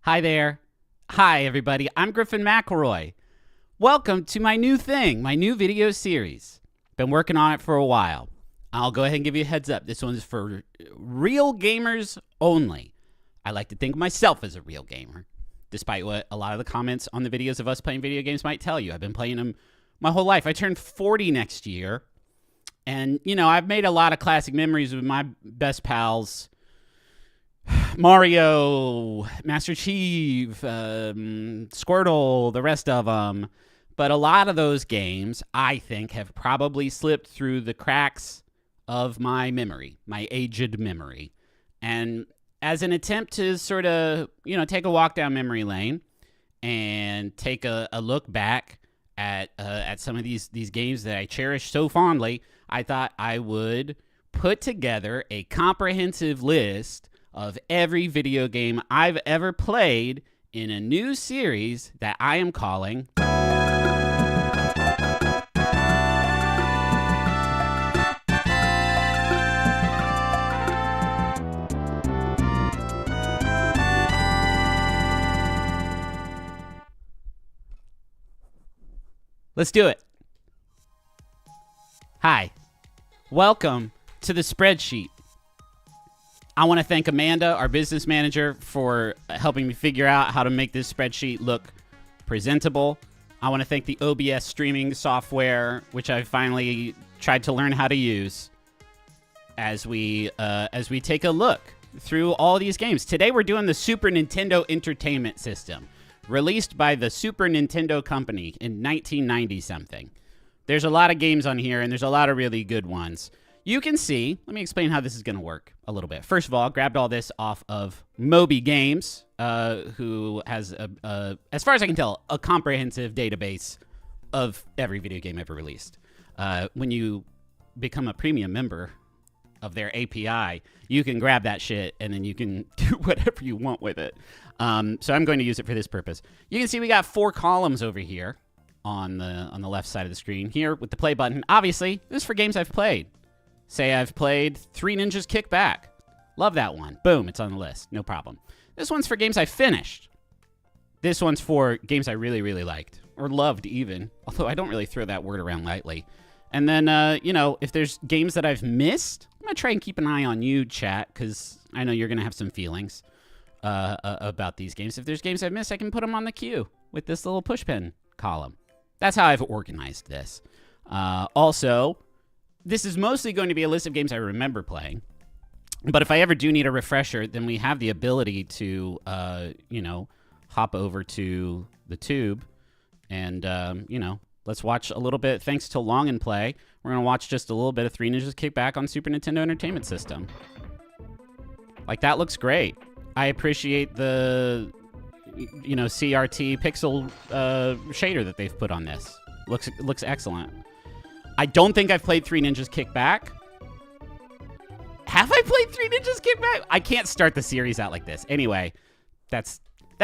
Hi there. Hi, everybody. I'm Griffin McElroy. Welcome to my new thing, my new video series. Been working on it for a while. I'll go ahead and give you a heads up. This one's for real gamers only. I like to think of myself as a real gamer, despite what a lot of the comments on the videos of us playing video games might tell you. I've been playing them my whole life. I turn 40 next year. And, you know, I've made a lot of classic memories with my best pals. Mario, Master Chief, Squirtle, the rest of them. But a lot of those games, I think, have probably slipped through the cracks of my memory, my aged memory. And as an attempt to sort of, you know, take a walk down memory lane and take a look back at some of these games that I cherish so fondly, I thought I would put together a comprehensive list of every video game I've ever played in a new series that I am calling Let's do it. Hi. Welcome to the spreadsheet. I want to thank Amanda, our business manager, for helping me figure out how to make this spreadsheet look presentable. I want to thank the OBS streaming software, which I finally tried to learn how to use as we take a look through all these games. Today we're doing the Super Nintendo Entertainment System, released by the Super Nintendo Company in 1990-something. There's a lot of games on here, and there's a lot of really good ones. You can see, let me explain how this is going to work a little bit. First of all, I grabbed all this off of Moby Games, who has, as far as I can tell, a comprehensive database of every video game ever released. When you become a premium member of their API, you can grab that shit, and then you can do whatever you want with it. So I'm going to use it for this purpose. You can see we got 4 columns over here on the left side of the screen. Here with the play button, obviously, this is for games I've played. Say I've played Three Ninjas Kick Back. Love that one. Boom, it's on the list. No problem. This one's for games I finished. This one's for games I really, really liked. Or loved, even. Although I don't really throw that word around lightly. And then, you know, if there's games that I've missed, I'm going to try and keep an eye on you, chat, because I know you're going to have some feelings about these games. If there's games I've missed, I can put them on the queue with this little pushpin column. That's how I've organized this. Also, this is mostly going to be a list of games I remember playing. But if I ever do need a refresher, then we have the ability to, you know, hop over to the tube and, you know, let's watch a little bit. Thanks to Long and Play, we're going to watch just a little bit of Three Ninjas Kick Back on Super Nintendo Entertainment System. Like, that looks great. I appreciate the, you know, CRT pixel shader that they've put on this. Looks excellent. I don't think I've played Three Ninjas Kick Back. Have I played Three Ninjas Kick Back? I can't start the series out like this. Anyway, that's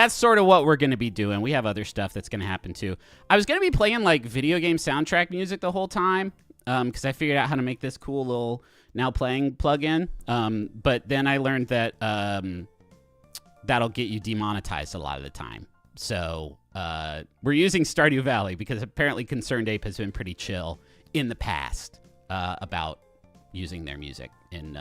sort of what we're going to be doing. We have other stuff that's going to happen too. I was going to be playing like video game soundtrack music the whole time because I figured out how to make this cool little now playing plugin. But then I learned that that'll get you demonetized a lot of the time. So we're using Stardew Valley because apparently Concerned Ape has been pretty chill in the past about using their music in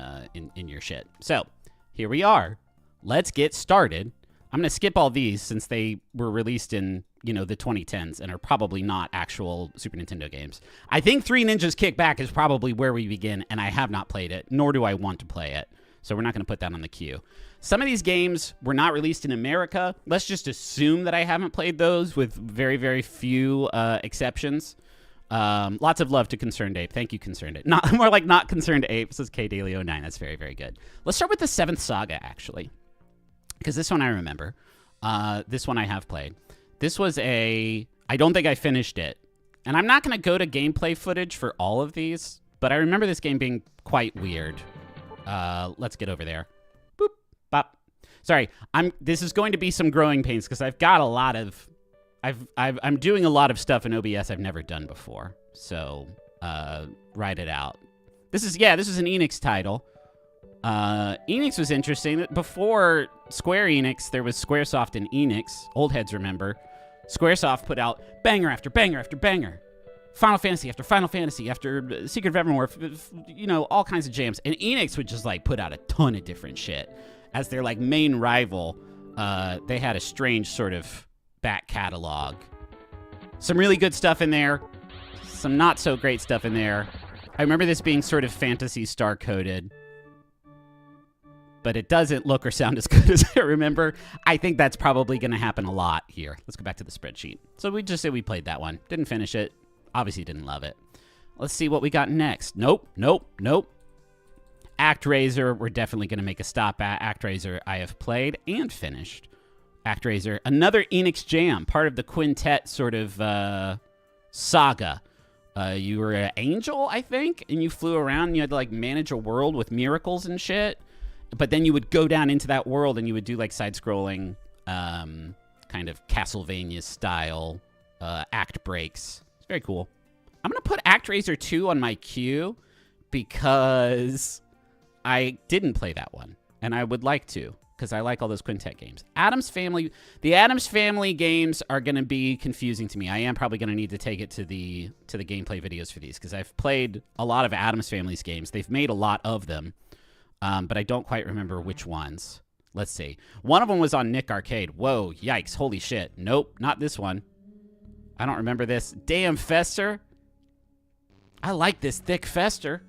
your shit. So here we are. Let's get started. I'm going to skip all these since they were released in, you know, the 2010s and are probably not actual Super Nintendo games. I think Three Ninjas Kick Back is probably where we begin, and I have not played it, nor do I want to play it. So we're not going to put that on the queue. Some of these games were not released in America. Let's just assume that I haven't played those with very, very few exceptions. Lots of love to Concerned Ape. Thank you, Concerned Ape. Not more like not Concerned Ape, says KDaily09. That's very, very good. Let's start with the 7th Saga, actually, because this one I remember. This one I have played. This was I don't think I finished it. And I'm not going to go to gameplay footage for all of these, but I remember this game being quite weird. Let's get over there. Boop, bop. Sorry, this is going to be some growing pains because I've got a lot of... I'm doing a lot of stuff in OBS I've never done before, so ride it out. This is an Enix title, Enix was interesting. Before Square Enix, there was Squaresoft and Enix. Old heads remember. Squaresoft put out banger after banger after banger. Final Fantasy after Final Fantasy after Secret of Evermore, you know, all kinds of jams. And Enix would just like put out a ton of different shit. As their like main rival, they had a strange sort of back catalog. Some really good stuff in there. Some not so great stuff in there. I remember this being sort of Phantasy Star coded. But it doesn't look or sound as good as I remember. I think that's probably going to happen a lot here. Let's go back to the spreadsheet. So we just say we played that one. Didn't finish it. Obviously didn't love it. Let's see what we got next. Nope. ActRaiser, we're definitely going to make a stop at. ActRaiser, I have played and finished. ActRaiser, another Enix jam, part of the quintet sort of saga. You were an angel, I think, and you flew around and you had to like manage a world with miracles and shit. But then you would go down into that world and you would do like side-scrolling kind of Castlevania style act breaks. It's very cool. I'm going to put ActRaiser 2 on my queue because I didn't play that one. And I would like to because I like all those quintet games. The Addams Family games are going to be confusing to me. I am probably going to need to take it to the gameplay videos for these because I've played a lot of Addams Family's games. They've made a lot of them. But I don't quite remember which ones. Let's see. One of them was on Nick Arcade. Whoa, yikes, holy shit. Nope, not this one. I don't remember this. Damn Fester. I like this thick Fester.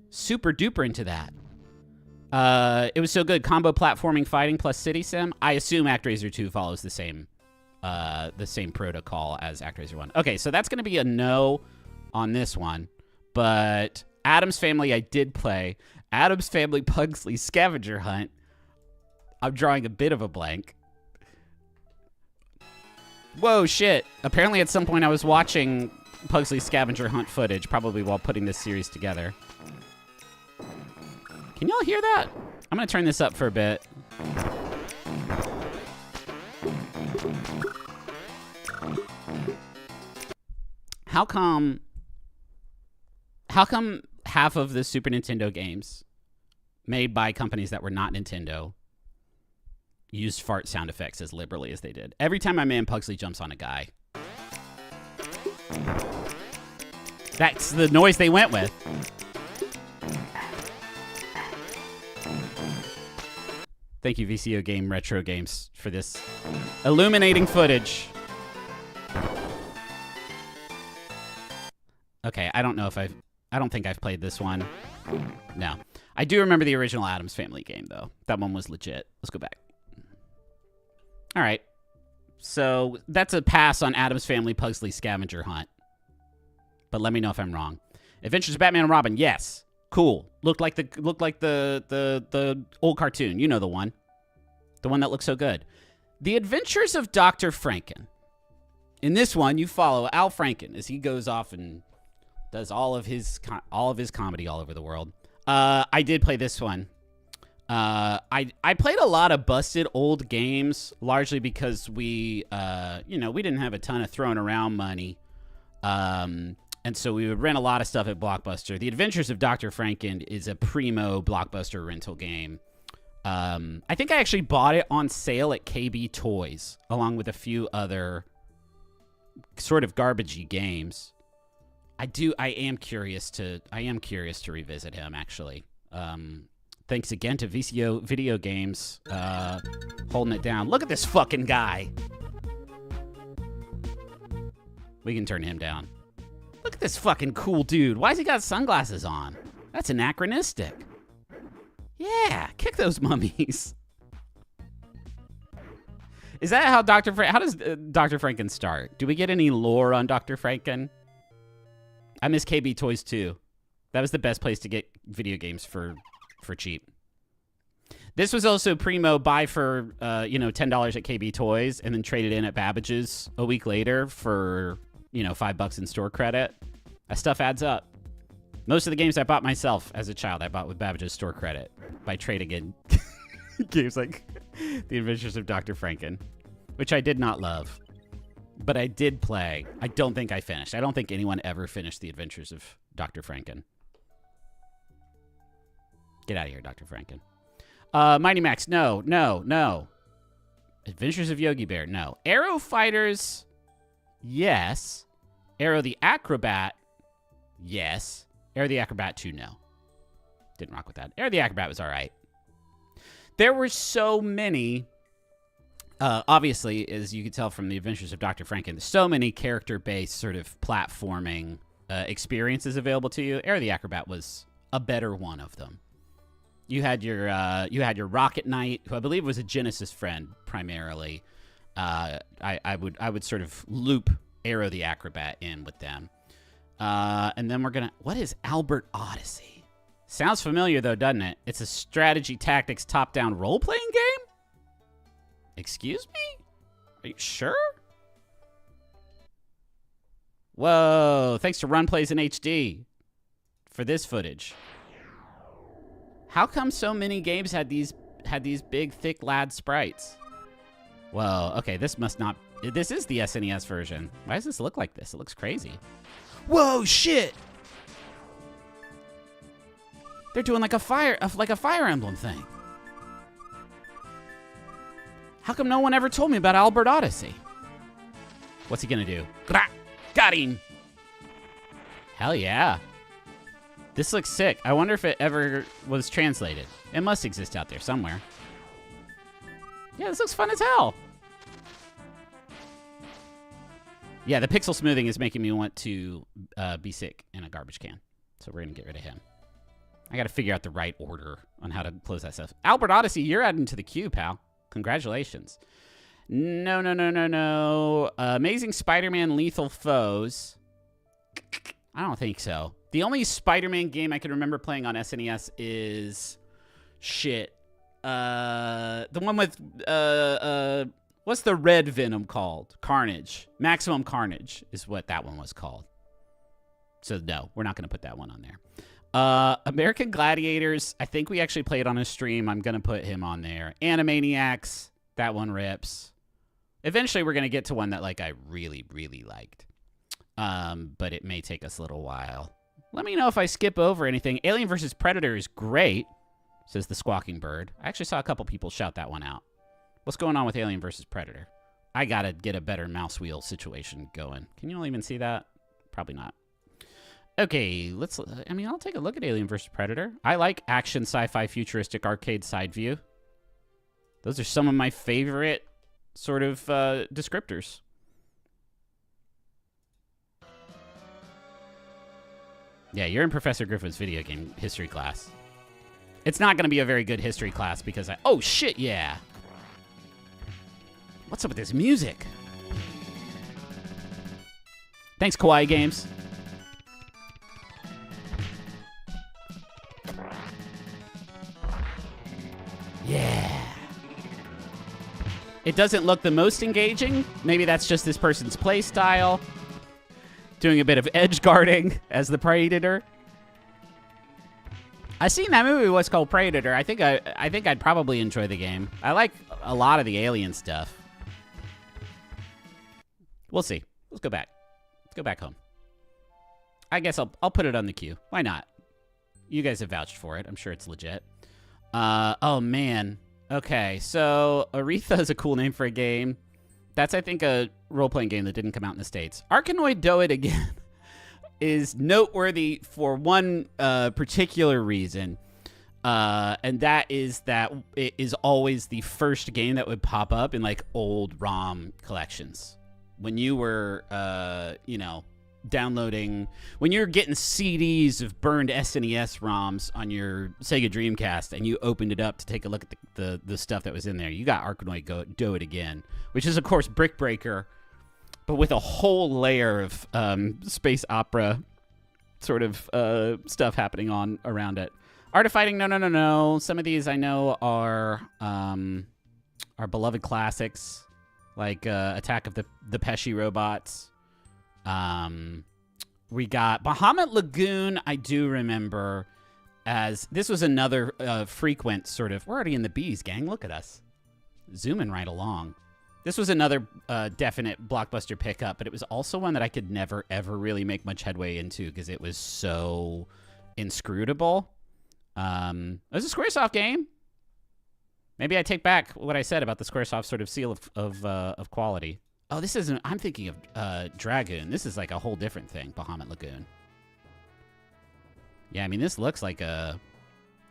Super duper into that. It was so good. Combo platforming, fighting, plus city sim. I assume ActRaiser 2 follows the same protocol as ActRaiser 1. Okay, so that's going to be a no on this one. But Addams Family I did play. Addams Family Pugsley Scavenger Hunt. I'm drawing a bit of a blank. Whoa, shit. Apparently at some point I was watching Pugsley Scavenger Hunt footage, probably while putting this series together. Can y'all hear that? I'm going to turn this up for a bit. How come half of the Super Nintendo games made by companies that were not Nintendo used fart sound effects as liberally as they did? Every time my man Pugsley jumps on a guy, that's the noise they went with. Thank you, VCO Game Retro Games, for this illuminating footage. Okay, I don't think I've played this one. No. I do remember the original Addams Family game, though. That one was legit. Let's go back. All right. So that's a pass on Addams Family Pugsley Scavenger Hunt. But let me know if I'm wrong. Adventures of Batman and Robin. Yes. Cool. Looked like the old cartoon. You know the one. The one that looks so good. The Adventures of Dr. Franken. In this one, you follow Al Franken as he goes off and does all of his comedy all over the world. I did play this one. I played a lot of busted old games, largely because we didn't have a ton of thrown around money. And so we would rent a lot of stuff at Blockbuster. The Adventures of Dr. Franken is a primo Blockbuster rental game. I think I actually bought it on sale at KB Toys, along with a few other sort of garbagey games. I am curious to revisit him, actually. Thanks again to VCO Video Games holding it down. Look at this fucking guy. We can turn him down. Look at this fucking cool dude. Why's he got sunglasses on? That's anachronistic. Yeah, kick those mummies. Is that how how does Dr. Franken start? Do we get any lore on Dr. Franken? I miss KB Toys too. That was the best place to get video games for cheap. This was also primo buy for $10 at KB Toys and then traded in at Babbage's a week later for $5 in store credit. That stuff adds up. Most of the games I bought myself as a child, I bought with Babbage's store credit by trading in games like The Adventures of Dr. Franken, which I did not love, but I did play. I don't think I finished. I don't think anyone ever finished The Adventures of Dr. Franken. Get out of here, Dr. Franken. Mighty Max, no. Adventures of Yogi Bear, no. Arrow Fighters, yes. Arrow the Acrobat, yes. Arrow the Acrobat 2, no. Didn't rock with that. Arrow the Acrobat was all right. There were so many, obviously, as you can tell from the Adventures of Dr. Franken, so many character-based sort of platforming experiences available to you. Arrow the Acrobat was a better one of them. You had your Rocket Knight, who I believe was a Genesis friend primarily. I would sort of loop Arrow the Acrobat in with them. And then what is Albert Odyssey? Sounds familiar, though, doesn't it? It's a strategy tactics top-down role-playing game? Excuse me? Are you sure? Whoa, thanks to Run Plays in HD for this footage. How come so many games had these big, thick lad sprites? Whoa, okay, this is the SNES version. Why does this look like this? It looks crazy. Whoa, shit! They're doing like a Fire Emblem thing. How come no one ever told me about Albert Odyssey? What's he gonna do? Got him! Hell yeah. This looks sick. I wonder if it ever was translated. It must exist out there somewhere. Yeah, this looks fun as hell. Yeah, the pixel smoothing is making me want to be sick in a garbage can. So we're gonna get rid of him. I gotta figure out the right order on how to close that stuff. Albert Odyssey, you're adding to the queue, pal. Congratulations. No. Amazing Spider-Man Lethal Foes. I don't think so. The only Spider-Man game I can remember playing on SNES is the one with what's the red Venom called? Carnage. Maximum Carnage is what that one was called. So no, we're not going to put that one on there. American Gladiators, I think we actually played on a stream. I'm going to put him on there. Animaniacs, that one rips. Eventually, we're going to get to one that like I really, really liked. But it may take us a little while. Let me know if I skip over anything. Alien vs. Predator is great, says the Squawking Bird. I actually saw a couple people shout that one out. What's going on with Alien vs. Predator? I got to get a better mouse wheel situation going. Can you all even see that? Probably not. Okay, I'll take a look at Alien vs. Predator. I like action, sci-fi, futuristic, arcade side view. Those are some of my favorite sort of descriptors. Yeah, you're in Professor Griffin's video game history class. It's not going to be a very good history class because oh, shit, yeah. What's up with this music? Thanks, Kawaii Games. Yeah. It doesn't look the most engaging. Maybe that's just this person's play style. Doing a bit of edge guarding as the Predator. I seen that movie was called Predator. I think I'd probably enjoy the game. I like a lot of the alien stuff. We'll see. Let's go back. Let's go back home. I guess I'll put it on the queue. Why not? You guys have vouched for it. I'm sure it's legit. Oh, man. Okay, so Aretha is a cool name for a game. That's, I think, a role-playing game that didn't come out in the States. Arkanoid Do It Again is noteworthy for one particular reason, and that is that it is always the first game that would pop up in, like, old ROM collections. When you were, downloading, when you're getting CDs of burned SNES ROMs on your Sega Dreamcast and you opened it up to take a look at the stuff that was in there, you got Arkanoid Do It Again, which is, of course, Brick Breaker, but with a whole layer of space opera sort of stuff happening around it. Art of Fighting, no. Some of these I know are beloved classics, like Attack of the Pesci Robots. We got Bahamut Lagoon. I do remember as this was another frequent sort of, we're already in the B's, gang. Look at us zooming right along. This was another definite blockbuster pickup, but it was also one that I could never, ever really make much headway into because it was so inscrutable. It was a Squaresoft game. Maybe I take back what I said about the Squaresoft sort of seal of quality. Oh, this isn't. I'm thinking of Dragoon. This is like a whole different thing. Bahamut Lagoon. Yeah, I mean, this looks like a.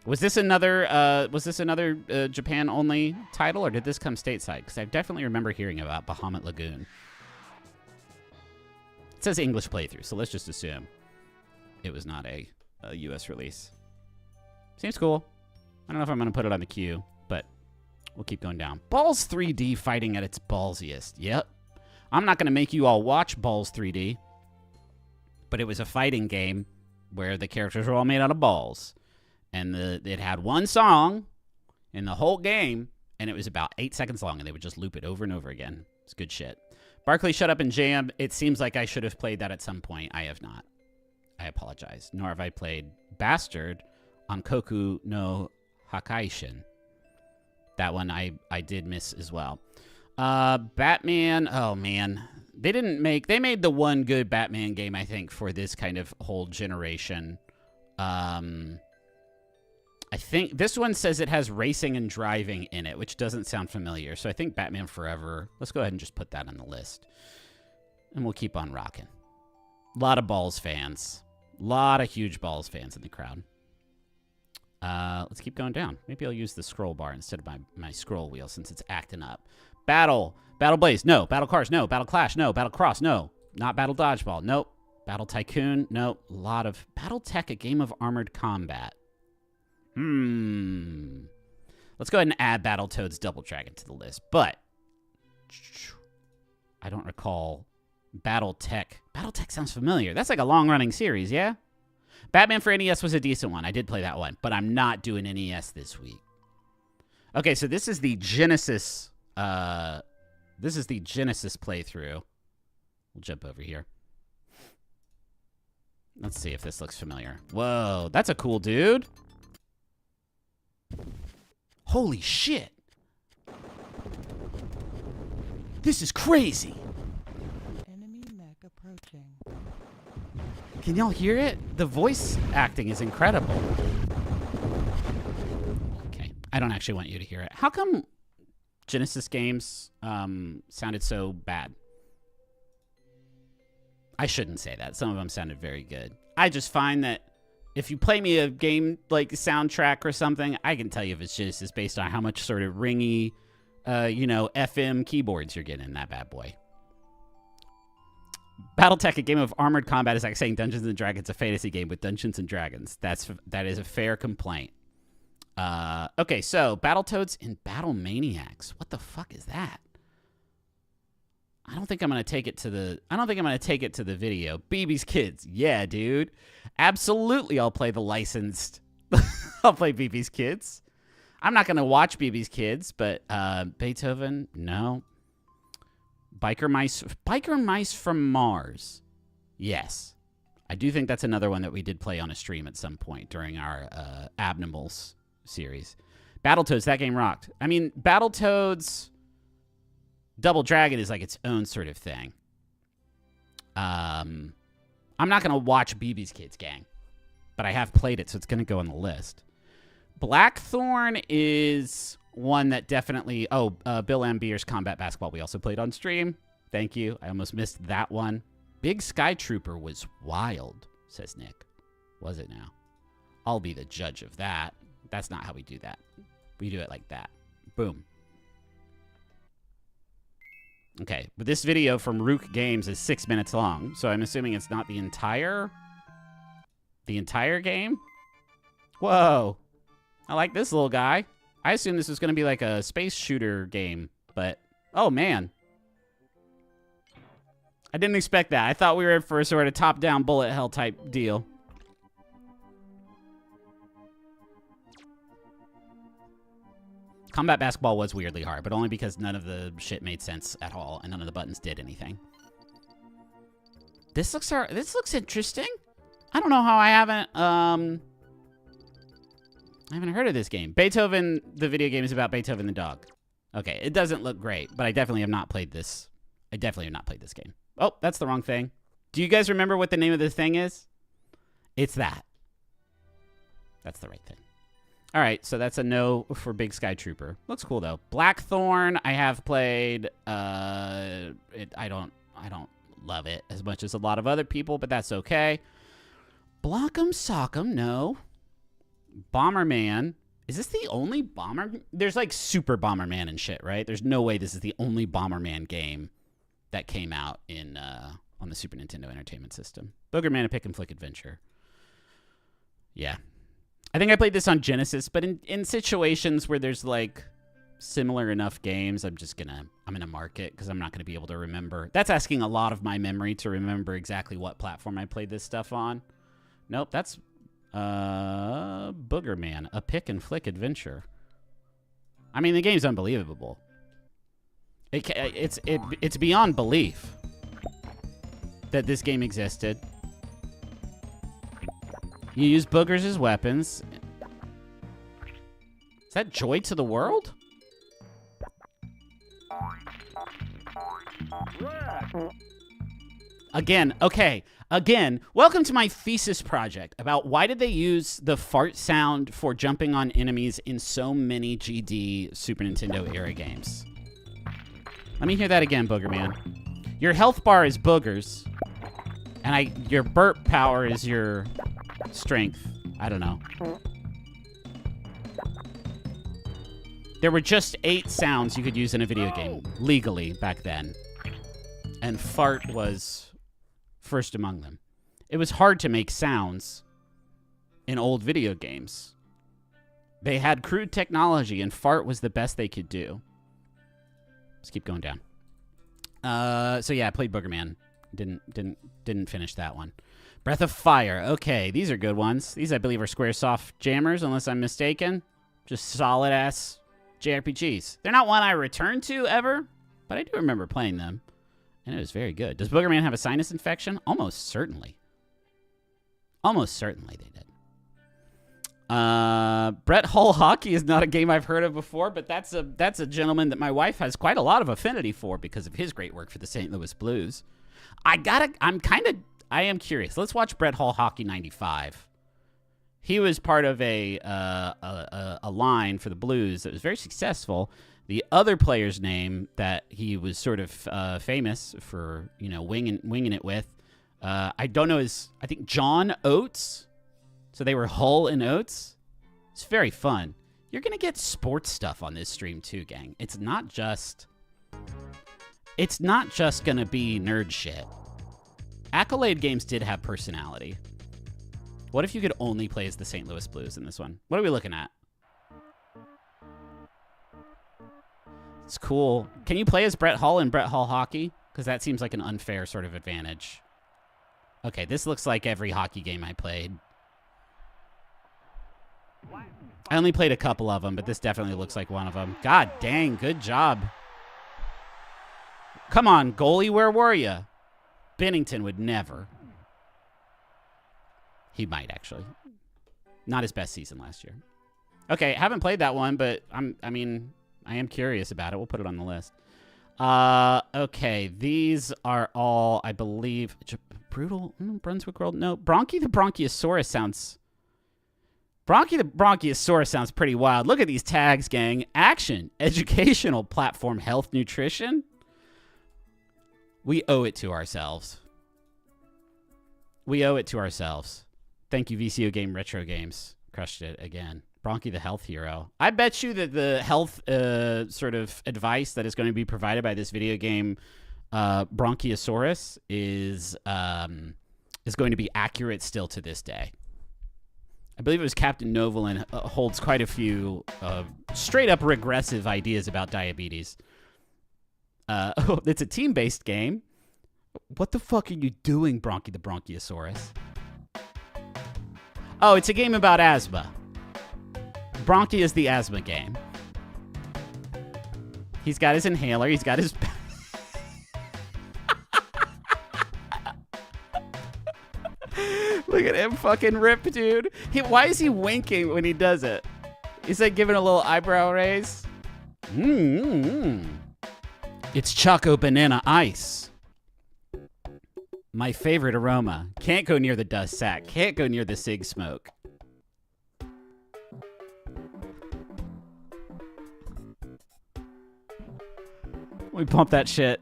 Was this another Japan only title, or did this come stateside? Because I definitely remember hearing about Bahamut Lagoon. It says English playthrough, so let's just assume it was not a U.S. release. Seems cool. I don't know if I'm going to put it on the queue, but we'll keep going down. Balls 3D fighting at its ballsiest. Yep. I'm not going to make you all watch Balls 3D, but it was a fighting game where the characters were all made out of balls. And it had one song in the whole game, and it was about 8 seconds long, and they would just loop it over and over again. It's good shit. Barkley, Shut Up and Jam. It seems like I should have played that at some point. I have not. I apologize. Nor have I played Bastard on Koku no Hakaishin. That one I did miss as well. Batman. Oh, man. They made the one good Batman game, I think, for this kind of whole generation. I think this one says it has racing and driving in it, which doesn't sound familiar. So I think Batman Forever. Let's go ahead and just put that on the list. And we'll keep on rocking. A lot of Balls fans. A lot of huge Balls fans in the crowd. Let's keep going down. Maybe I'll use the scroll bar instead of my scroll wheel since it's acting up. Battle Blaze, no. Battle Cars, no. Battle Clash, no. Battle Cross, no. Not Battle Dodgeball, nope. Battle Tycoon, nope. A lot of Battle Tech, a game of armored combat. Let's go ahead and add Battletoads Double Dragon to the list. But I don't recall Battle Tech. Battle Tech sounds familiar. That's like a long-running series, yeah? Batman for NES was a decent one. I did play that one, but I'm not doing NES this week. Okay, so this is the Genesis. This is the Genesis playthrough. We'll jump over here. Let's see if this looks familiar. Whoa, that's a cool dude. Holy shit. This is crazy. Enemy mech approaching. Can y'all hear it? The voice acting is incredible. Okay, I don't actually want you to hear it. How come Genesis games sounded so bad? I shouldn't say that. Some of them sounded very good. I just find that if you play me a game like soundtrack or something, I can tell you if it's Genesis based on how much sort of ringy, FM keyboards you're getting in that bad boy. Battletech, a game of armored combat, is like saying Dungeons and Dragons, a fantasy game with Dungeons and Dragons. That is a fair complaint. Okay, so Battletoads and Battle Maniacs. What the fuck is that? I don't think I'm gonna take it to the video. BB's Kids. Yeah, dude. Absolutely, I'll play the licensed. I'll play BB's Kids. I'm not gonna watch BB's Kids, but Beethoven, no. Biker Mice from Mars. Yes. I do think that's another one that we did play on a stream at some point during our Abnormals series. Battletoads, that game rocked. I mean, Battletoads Double Dragon is like its own sort of thing. I'm not going to watch BB's Kids, gang. But I have played it, so it's going to go on the list. Blackthorn is one that definitely... Oh, Bill Ambier's Combat Basketball we also played on stream. Thank you. I almost missed that one. Big Sky Trooper was wild, says Nick. Was it now? I'll be the judge of that. That's not how we do that. We do it like that. Boom. Okay, but this video from Rook Games is 6 minutes long, so I'm assuming it's not the entire game? Whoa. I like this little guy. I assumed this was going to be like a space shooter game, but... Oh, man. I didn't expect that. I thought we were in for a sort of top-down bullet hell type deal. Combat Basketball was weirdly hard, but only because none of the shit made sense at all, and none of the buttons did anything. This looks interesting. I don't know how I haven't heard of this game. Beethoven, the video game, is about Beethoven the dog. Okay, it doesn't look great, but I definitely have not played this. I definitely have not played this game. Oh, that's the wrong thing. Do you guys remember what the name of this thing is? It's that. That's the right thing. All right, so that's a no for Big Sky Trooper. Looks cool though. Blackthorn, I have played. I don't love it as much as a lot of other people, but that's okay. Block'em Sock'em, no. Bomberman. Is this the only Bomber? There's like Super Bomberman and shit, right? There's no way this is the only Bomberman game that came out in on the Super Nintendo Entertainment System. Boogerman, a pick and flick adventure. Yeah. I think I played this on Genesis, but in situations where there's like similar enough games, I'm gonna mark it because I'm not gonna be able to remember. That's asking a lot of my memory to remember exactly what platform I played this stuff on. Nope, that's Boogerman, a pick and flick adventure. I mean, the game's unbelievable. It's beyond belief that this game existed. You use boogers as weapons. Is that Joy to the World? Again, okay. Again, welcome to my thesis project about why did they use the fart sound for jumping on enemies in so many GD Super Nintendo era games. Let me hear that again, Boogerman. Your health bar is boogers, and your burp power is your strength. I don't know. There were just 8 sounds you could use in a video game legally back then, and fart was first among them. It was hard to make sounds in old video games. They had crude technology, and fart was the best they could do. Let's keep going down. So yeah, I played Boogerman. Didn't finish that one. Breath of Fire. Okay, these are good ones. These, I believe, are Squaresoft jammers, unless I'm mistaken. Just solid-ass JRPGs. They're not one I return to ever, but I do remember playing them, and it was very good. Does Boogerman have a sinus infection? Almost certainly. Almost certainly they did. Brett Hull Hockey is not a game I've heard of before, but that's a gentleman that my wife has quite a lot of affinity for because of his great work for the St. Louis Blues. I am curious. Let's watch Brett Hull Hockey 95. He was part of a line for the Blues that was very successful. The other player's name that he was sort of famous for, winging it with, I don't know, I think John Oates. So they were Hull and Oates. It's very fun. You're going to get sports stuff on this stream too, gang. It's not just going to be nerd shit. Accolade games did have personality. What if you could only play as the St. Louis Blues in this one? What are we looking at? It's cool. Can you play as Brett Hull in Brett Hull Hockey? Because that seems like an unfair sort of advantage. Okay, this looks like every hockey game I played. I only played a couple of them, but this definitely looks like one of them. God dang, good job. Come on, goalie, where were you? Bennington would never. He might, actually. Not his best season last year. Okay, haven't played that one, but I am curious about it. We'll put it on the list. Okay, these are all, I believe, Brutal, Brunswick World, no. Bronchi the Bronchiosaurus sounds... Bronchi the Bronchiosaurus sounds pretty wild. Look at these tags, gang. Action, educational, platform, health, nutrition. We owe it to ourselves. We owe it to ourselves. Thank you, VCO Game Retro Games. Crushed it again. Bronchi the health hero. I bet you that the health sort of advice that is going to be provided by this video game, Bronchiosaurus, is going to be accurate still to this day. I believe it was Captain Novolin holds quite a few straight up regressive ideas about diabetes. It's a team-based game. What the fuck are you doing, Bronchi the Bronchiosaurus? Oh, it's a game about asthma. Bronchi is the asthma game. He's got his inhaler. He's got his... Look at him fucking rip, dude. Why is he winking when he does it? He's like giving a little eyebrow raise. It's Choco Banana Ice. My favorite aroma. Can't go near the dust sack. Can't go near the cig smoke. We pump that shit.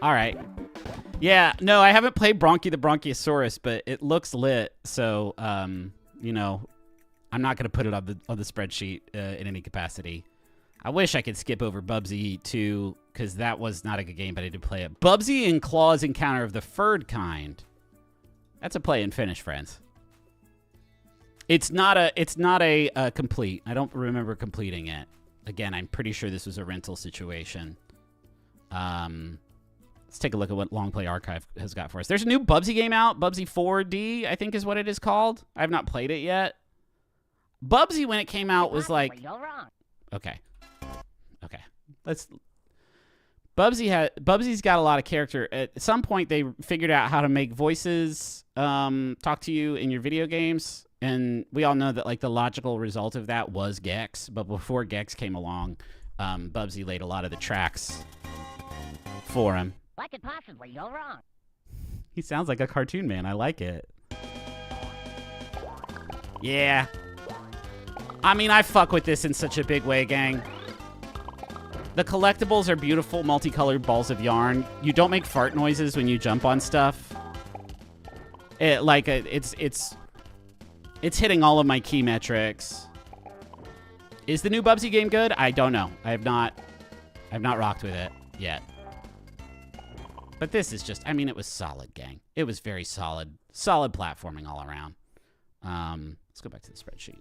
All right. Yeah, no, I haven't played Bronchi the Bronchiosaurus, but it looks lit. So, you know, I'm not going to put it on the spreadsheet in any capacity. I wish I could skip over Bubsy 2, because that was not a good game, but I did play it. Bubsy and Claw's Encounter of the Furred Kind. That's a play and finish, friends. It's not a complete. I don't remember completing it. Again, I'm pretty sure this was a rental situation. Let's take a look at what Long Play Archive has got for us. There's a new Bubsy game out. Bubsy 4D, I think is what it is called. I have not played it yet. Bubsy, when it came out, was like... Okay. Okay. Bubsy's got a lot of character. At some point, they figured out how to make voices talk to you in your video games. And we all know that like the logical result of that was Gex. But before Gex came along, Bubsy laid a lot of the tracks for him. What could possibly go wrong? He sounds like a cartoon man. I like it. Yeah. I mean, I fuck with this in such a big way, gang. The collectibles are beautiful, multicolored balls of yarn. You don't make fart noises when you jump on stuff. It's hitting all of my key metrics. Is the new Bubsy game good? I don't know. I've not rocked with it yet. But this is just, I mean, it was solid, gang. It was very solid. Solid platforming all around. Let's go back to the spreadsheet.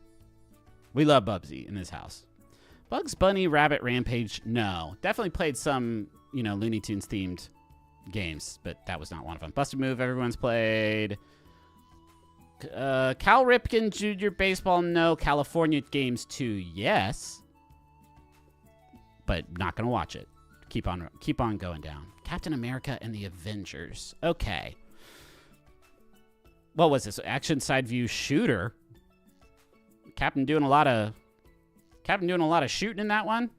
We love Bubsy in this house. Bugs Bunny, Rabbit Rampage, no. Definitely played some, you know, Looney Tunes themed games, but that was not one of them. Busted Move, everyone's played. Cal Ripken Jr. Baseball, no. California Games 2, yes. But not going to watch it. Keep on going down. Captain America and the Avengers. Okay. What was this? Action side view shooter. Captain doing a lot of shooting in that one.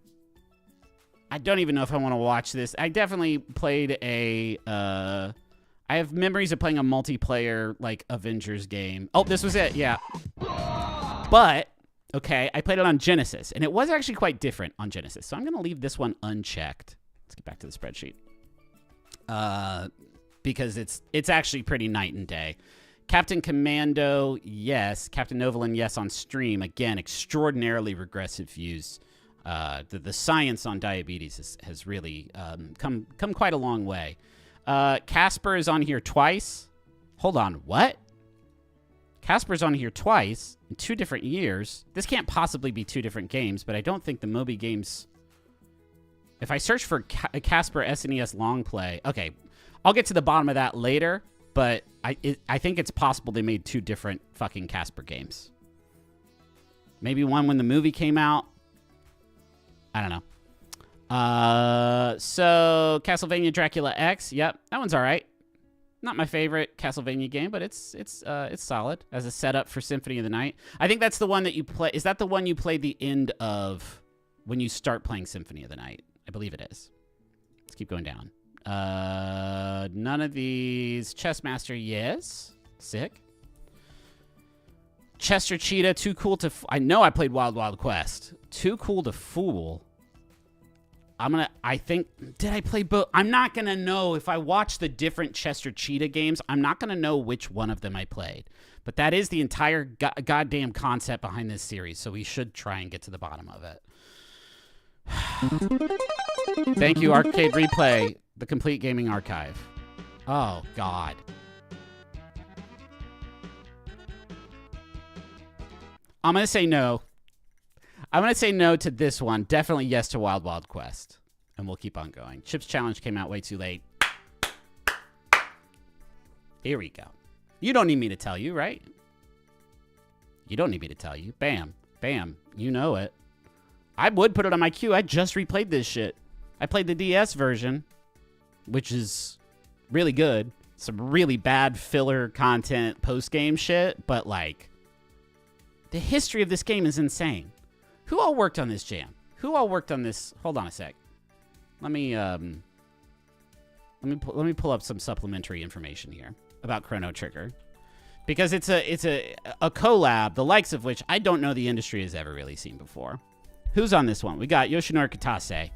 I don't even know if I want to watch this. I definitely played a I have memories of playing a multiplayer like Avengers game. Oh, this was it. Yeah. But okay, I played it on Genesis and it was actually quite different on Genesis. So I'm going to leave this one unchecked. Let's get back to the spreadsheet. Because it's actually pretty night and day. Captain Commando, yes. Captain Novolin, yes, on stream. Again, extraordinarily regressive views. The science on diabetes has really come quite a long way. Casper is on here twice. Hold on, what? Casper's on here twice in 2 different years. This can't possibly be 2 different games, but I don't think the Moby games... If I search for Casper SNES long play... Okay, I'll get to the bottom of that later, but I think it's possible they made 2 different fucking Casper games. Maybe one when the movie came out. I don't know. So, Castlevania Dracula X. Yep, that one's all right. Not my favorite Castlevania game, but it's solid as a setup for Symphony of the Night. I think that's the one that you play. Is that the one you play the end of when you start playing Symphony of the Night? I believe it is. Let's keep going down. None of these. Chessmaster, yes. Sick. Chester Cheetah, Too Cool to... I know I played Wild Wild Quest. Too Cool to Fool. I think... Did I play both? I'm not going to know. If I watch the different Chester Cheetah games, I'm not going to know which one of them I played. But that is the entire goddamn concept behind this series, so we should try and get to the bottom of it. Thank you, Arcade Replay, the complete gaming archive. Oh, God. I'm going to say no. I'm going to say no to this one. Definitely yes to Wild Wild Quest. And we'll keep on going. Chips Challenge came out way too late. Here we go. You don't need me to tell you, right? You don't need me to tell you. Bam. Bam. You know it. I would put it on my queue. I just replayed this shit. I played the DS version, which is really good. Some really bad filler content post-game shit, but like, the history of this game is insane. Who all worked on this jam? Who all worked on this? Hold on a sec. let me pull up some supplementary information here about Chrono Trigger, because it's a collab, the likes of which I don't know the industry has ever really seen before. Who's on this one? We got Yoshinori Kitase,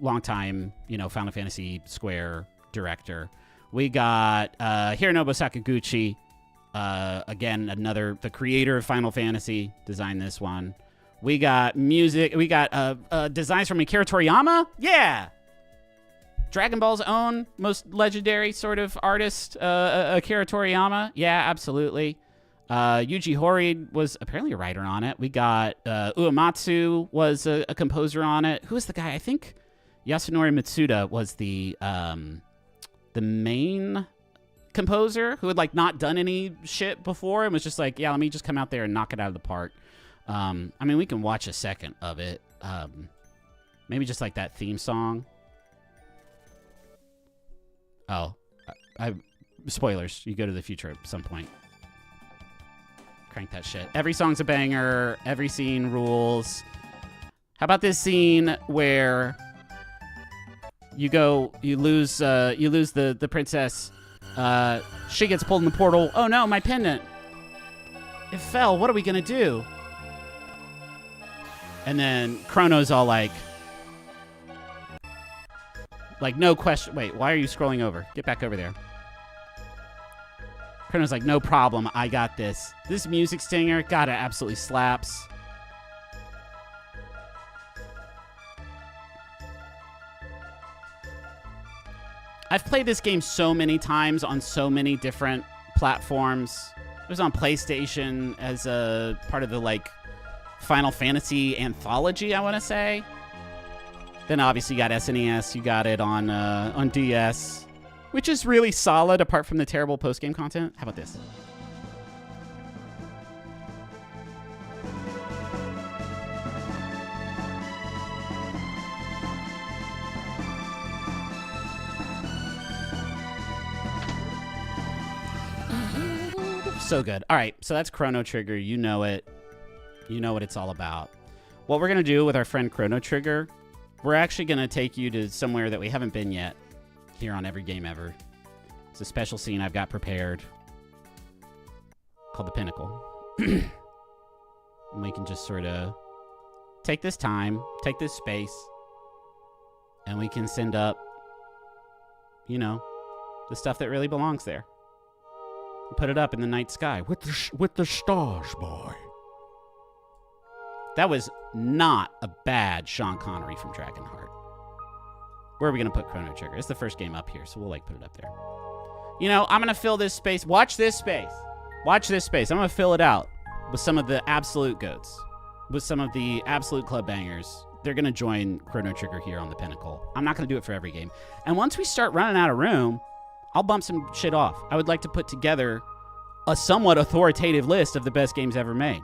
longtime, Final Fantasy Square director. We got Hironobu Sakaguchi, again, the creator of Final Fantasy, designed this one. We got music. We got designs from Akira Toriyama. Yeah. Dragon Ball's own most legendary sort of artist, Akira Toriyama. Yeah, absolutely. Yuji Horii was apparently a writer on it. We got Uematsu was a composer on it. Who was the guy? I think Yasunori Mitsuda was the main composer who had not done any shit before and was just like, yeah, let me just come out there and knock it out of the park. We can watch a second of it. Maybe just that theme song. Oh, spoilers. You go to the future at some point. Crank that shit. Every song's a banger. Every scene rules. How about this scene where you lose the princess. She gets pulled in the portal. Oh no, my pendant. It fell. What are we gonna do? And then Chrono's all like, no question. Wait, why are you scrolling over? Get back over there. Chrono's like, no problem. I got this. This music stinger, God, it absolutely slaps. I've played this game so many times on so many different platforms. It was on PlayStation as a part of the Final Fantasy anthology, I want to say. Then obviously you got SNES, you got it on DS, which is really solid apart from the terrible post-game content. How about this? So good. All right, so that's Chrono Trigger. You know it. You know what it's all about. What we're going to do with our friend Chrono Trigger, we're actually going to take you to somewhere that we haven't been yet here on Every Game Ever. It's a special scene I've got prepared called The Pinnacle. And we can just sort of take this time, take this space, and we can send up, the stuff that really belongs there. And put it up in the night sky with the stars, boy. That was not a bad Sean Connery from Dragonheart. Where are we going to put Chrono Trigger? It's the first game up here, so we'll put it up there. I'm going to fill this space. Watch this space. Watch this space. I'm going to fill it out with some of the absolute goats, with some of the absolute club bangers. They're going to join Chrono Trigger here on the Pinnacle. I'm not going to do it for every game. And once we start running out of room, I'll bump some shit off. I would like to put together a somewhat authoritative list of the best games ever made.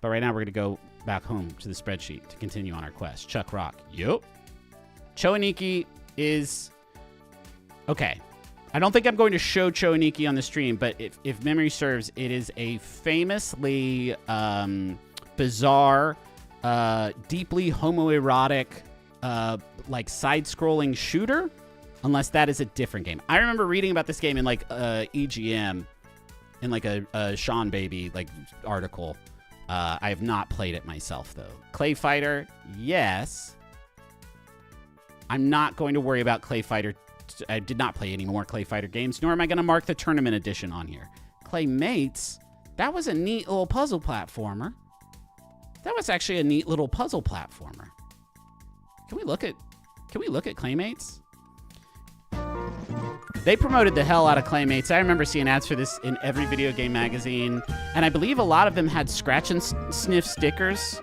But right now, we're going to go back home to the spreadsheet to continue on our quest. Chuck Rock. Yup. Choaniki is... Okay. I don't think I'm going to show Choaniki on the stream, but if memory serves, it is a famously bizarre, deeply homoerotic, side-scrolling shooter, unless that is a different game. I remember reading about this game in, EGM, in, a Sean Baby, article. I have not played it myself, though. Clay Fighter, yes. I'm not going to worry about Clay Fighter. I did not play any more Clay Fighter games, nor am I going to mark the tournament edition on here. Claymates, that was a neat little puzzle platformer. That was actually a neat little puzzle platformer. Can we look at Claymates? They promoted the hell out of Claymates. I remember seeing ads for this in every video game magazine, and I believe a lot of them had scratch and sniff stickers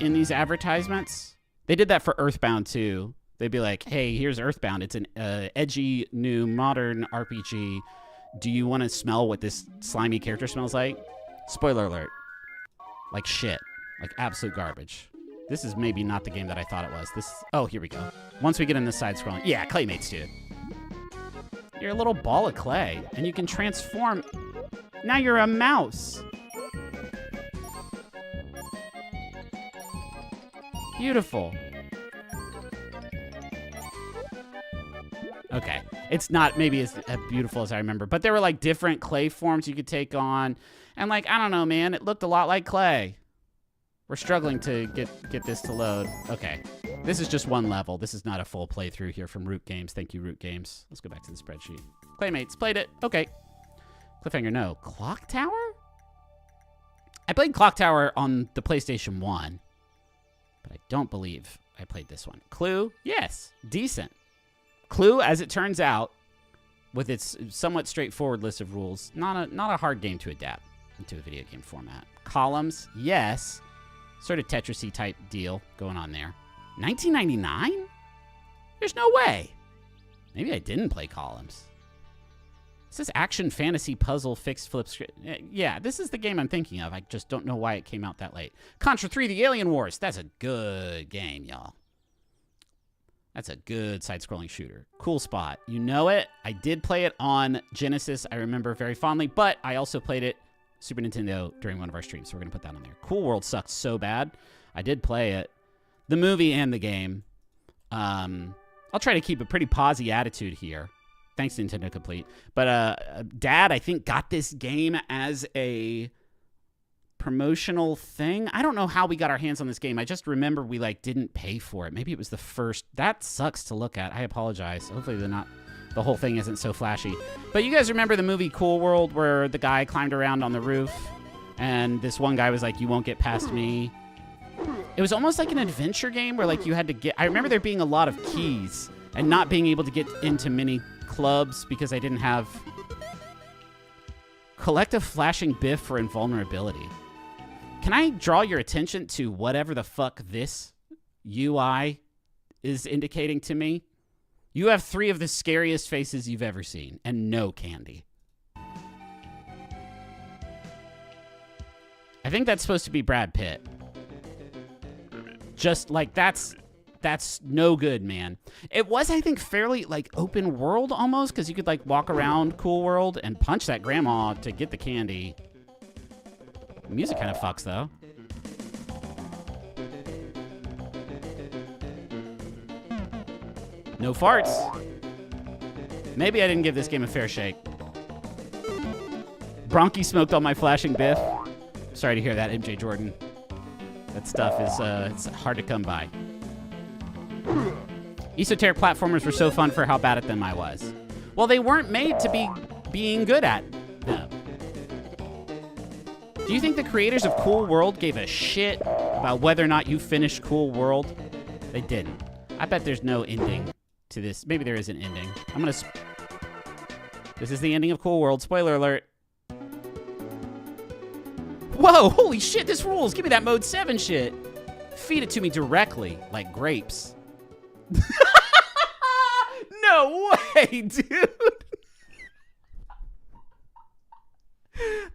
in these advertisements. They did that for Earthbound too. They'd be like, hey, here's Earthbound. It's an edgy, new, modern RPG. Do you want to smell what this slimy character smells like? Spoiler alert. Like shit. Like absolute garbage. This is maybe not the game that I thought it was. Oh, here we go. Once we get in the side scrolling. Yeah, Claymates, dude. You're a little ball of clay, and you can transform. Now you're a mouse. Beautiful. Okay. It's not maybe as beautiful as I remember, but there were like different clay forms you could take on. And like, I don't know, man, it looked a lot like clay. We're struggling to get this to load. Okay. This is just one level. This is not a full playthrough here from Root Games. Thank you, Root Games. Let's go back to the spreadsheet. Claymates, played it. Okay. Cliffhanger, no. Clock Tower? I played Clock Tower on the PlayStation 1, but I don't believe I played this one. Clue? Yes. Decent. Clue, as it turns out, with its somewhat straightforward list of rules, not a hard game to adapt into a video game format. Columns? Yes. Sort of Tetris-y type deal going on there. 1999? There's no way. Maybe I didn't play Columns. This is action fantasy puzzle fixed flip script. Yeah, this is the game I'm thinking of. I just don't know why it came out that late. Contra 3: The Alien Wars. That's a good game, y'all. That's a good side-scrolling shooter. Cool spot. You know it. I did play it on Genesis. I remember very fondly, but I also played it Super Nintendo during one of our streams, so we're going to put that on there. Cool World sucked so bad. I did play it. The movie and the game. I'll try to keep a pretty posy attitude here. Thanks, Nintendo Complete. But Dad, I think, got this game as a promotional thing. I don't know how we got our hands on this game. I just remember we didn't pay for it. Maybe it was the first. That sucks to look at. I apologize. Hopefully the whole thing isn't so flashy. But you guys remember the movie Cool World where the guy climbed around on the roof and this one guy was like, "You won't get past me." It was almost like an adventure game where you had to get. I remember there being a lot of keys and not being able to get into many clubs because I didn't have collective flashing biff for invulnerability. Can I draw your attention to whatever the fuck this UI is indicating to me? You have 3 of the scariest faces you've ever seen and no candy. I think that's supposed to be Brad Pitt. Just that's no good, man. It was, I think, fairly open world almost, because you could walk around Cool World and punch that grandma to get the candy. The music kind of fucks though. No farts. Maybe I didn't give this game a fair shake. Bronchi smoked all my flashing biff. Sorry to hear that, MJ Jordan. That stuff is it's hard to come by. Esoteric platformers were so fun for how bad at them I was. Well, they weren't made to be being good at them. Do you think the creators of Cool World gave a shit about whether or not you finished Cool World? They didn't. I bet there's no ending to this. Maybe there is an ending. This is the ending of Cool World. Spoiler alert. Whoa, holy shit, this rules. Give me that mode 7 shit. Feed it to me directly, like grapes. No way, dude.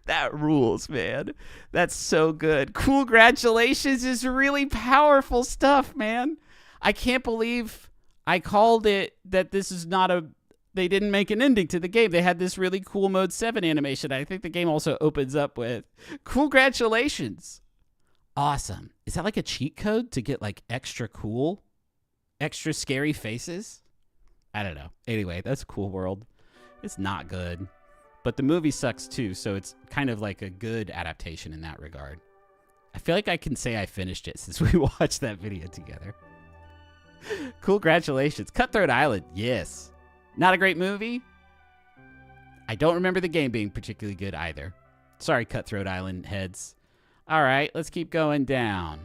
That rules, man. That's so good. Congratulations is really powerful stuff, man. I can't believe I called it that this is not a... They didn't make an ending to the game. They had this really cool Mode 7 animation. I think the game also opens up with, congratulations. Awesome. Is that like a cheat code to get extra cool, extra scary faces? I don't know. Anyway, that's Cool World. It's not good. But the movie sucks too, so it's kind of like a good adaptation in that regard. I feel like I can say I finished it since we watched that video together. Congratulations. Cutthroat Island, yes. Not a great movie. I don't remember the game being particularly good either. Sorry, Cutthroat Island heads. All right, let's keep going down.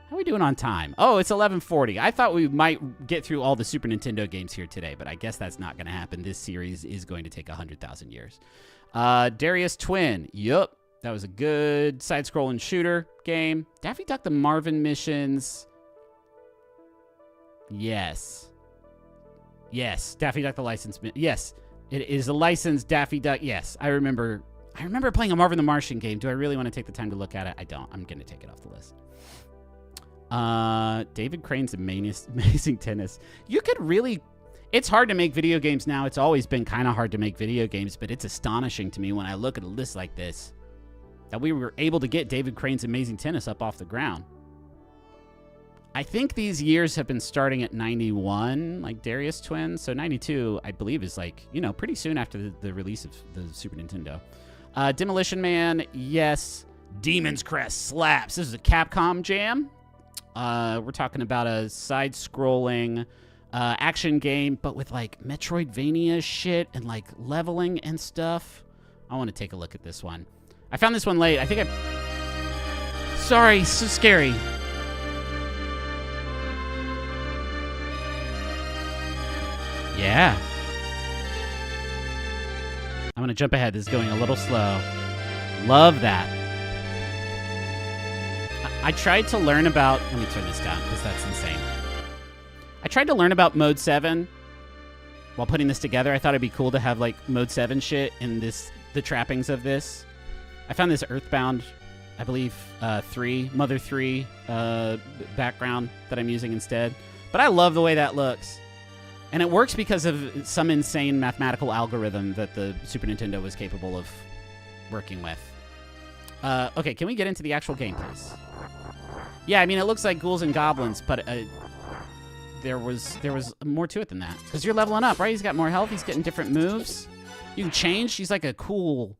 How are we doing on time? Oh, it's 11:40. I thought we might get through all the Super Nintendo games here today, but I guess that's not going to happen. This series is going to take 100,000 years. Darius Twin. Yup. That was a good side-scrolling shooter game. Daffy Duck the Marvin missions. Yes. Yes. Daffy Duck the license. Yes. It is a licensed Daffy Duck. Yes. I remember playing a Marvin the Martian game. Do I really want to take the time to look at it? I don't. I'm going to take it off the list. David Crane's Amazing Tennis. You could really... It's hard to make video games now. It's always been kind of hard to make video games, but it's astonishing to me when I look at a list like this that we were able to get David Crane's Amazing Tennis up off the ground. I think these years have been starting at 91, like Darius Twins. So 92, I believe, is like, you know, pretty soon after the release of the Super Nintendo. Demolition Man, yes. Demon's Crest slaps. This is a Capcom jam. We're talking about a side-scrolling action game, but with like Metroidvania shit and like leveling and stuff. I want to take a look at this one. I found this one late. I think Sorry, so scary. Yeah. I'm going to jump ahead. This is going a little slow. Love that. I tried to learn about... Let me turn this down because that's insane. I tried to learn about Mode 7 while putting this together. I thought it'd be cool to have like Mode 7 shit in the trappings of this. I found this Earthbound, I believe, Mother 3 background that I'm using instead. But I love the way that looks. And it works because of some insane mathematical algorithm that the Super Nintendo was capable of working with. Okay, can we get into the actual game, please? Yeah, I mean, it looks like ghouls and goblins, but there was more to it than that. Because you're leveling up, right? He's got more health. He's getting different moves. You can change. He's like a cool,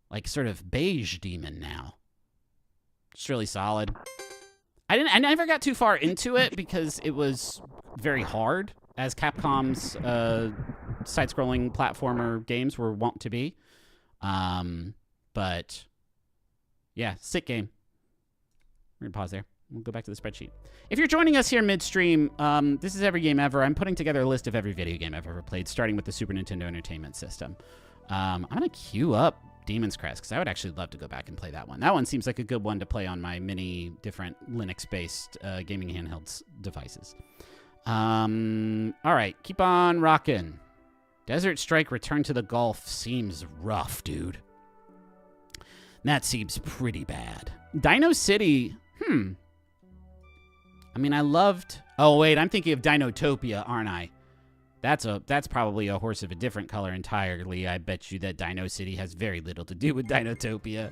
like, sort of beige demon now. It's really solid. I never got too far into it because it was very hard, as Capcom's side-scrolling platformer games were wont to be. But, yeah, sick game. We're going to pause there. We'll go back to the spreadsheet. If you're joining us here midstream, this is Every Game Ever. I'm putting together a list of every video game I've ever played, starting with the Super Nintendo Entertainment System. I'm going to queue up Demon's Crest, because I would actually love to go back and play that one. That one seems like a good one to play on my many different Linux-based gaming handhelds devices. All right, keep on rocking. Desert Strike Return to the Gulf seems rough, dude. That seems pretty bad. Dino City, I mean, I loved... Oh, wait, I'm thinking of Dinotopia, aren't I? That's probably a horse of a different color entirely. I bet you that Dino City has very little to do with Dinotopia.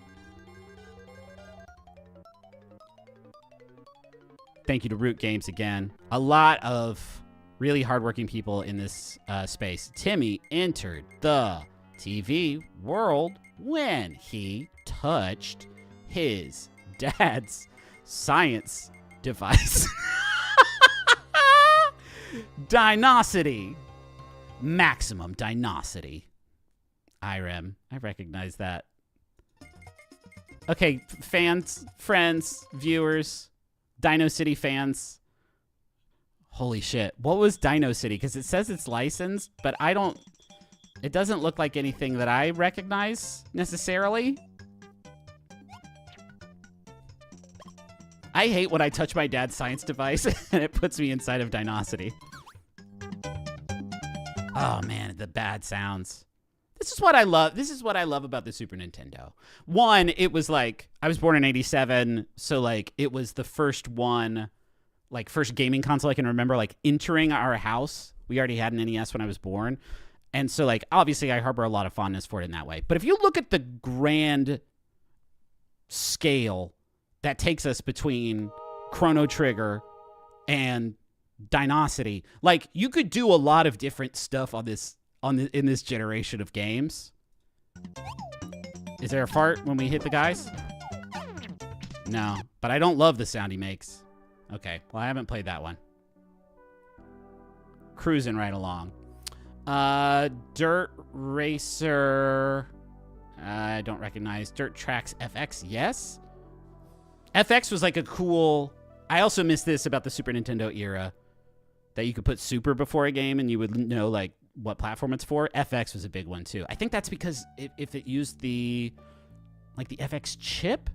Thank you to Root Games again. A lot of really hardworking people in this space. Timmy entered the TV world when he touched his dad's science device. Dinosity. Maximum Dinosity. IREM. I recognize that. Okay, fans, friends, viewers, Dino City fans. Holy shit. What was Dino City? Because it says it's licensed, but it doesn't look like anything that I recognize necessarily. I hate when I touch my dad's science device and it puts me inside of Dinosity. Oh man, the bad sounds. This is what I love. This is what I love about the Super Nintendo. One, it was like, I was born in 87, so like it was the first one, like first gaming console I can remember like entering our house. We already had an NES when I was born. And so like, obviously I harbor a lot of fondness for it in that way. But if you look at the grand scale that takes us between Chrono Trigger and Dinosity, like you could do a lot of different stuff on this in this generation of games. Is there a fart when we hit the guys? No, but I don't love the sound he makes. Okay, well I haven't played that one. Cruising right along. Dirt Racer. I don't recognize. Dirt Tracks FX. Yes. FX was like a cool... I also miss this about the Super Nintendo era, that you could put Super before a game and you would know like what platform it's for. FX was a big one too. I think that's because if it used the FX chip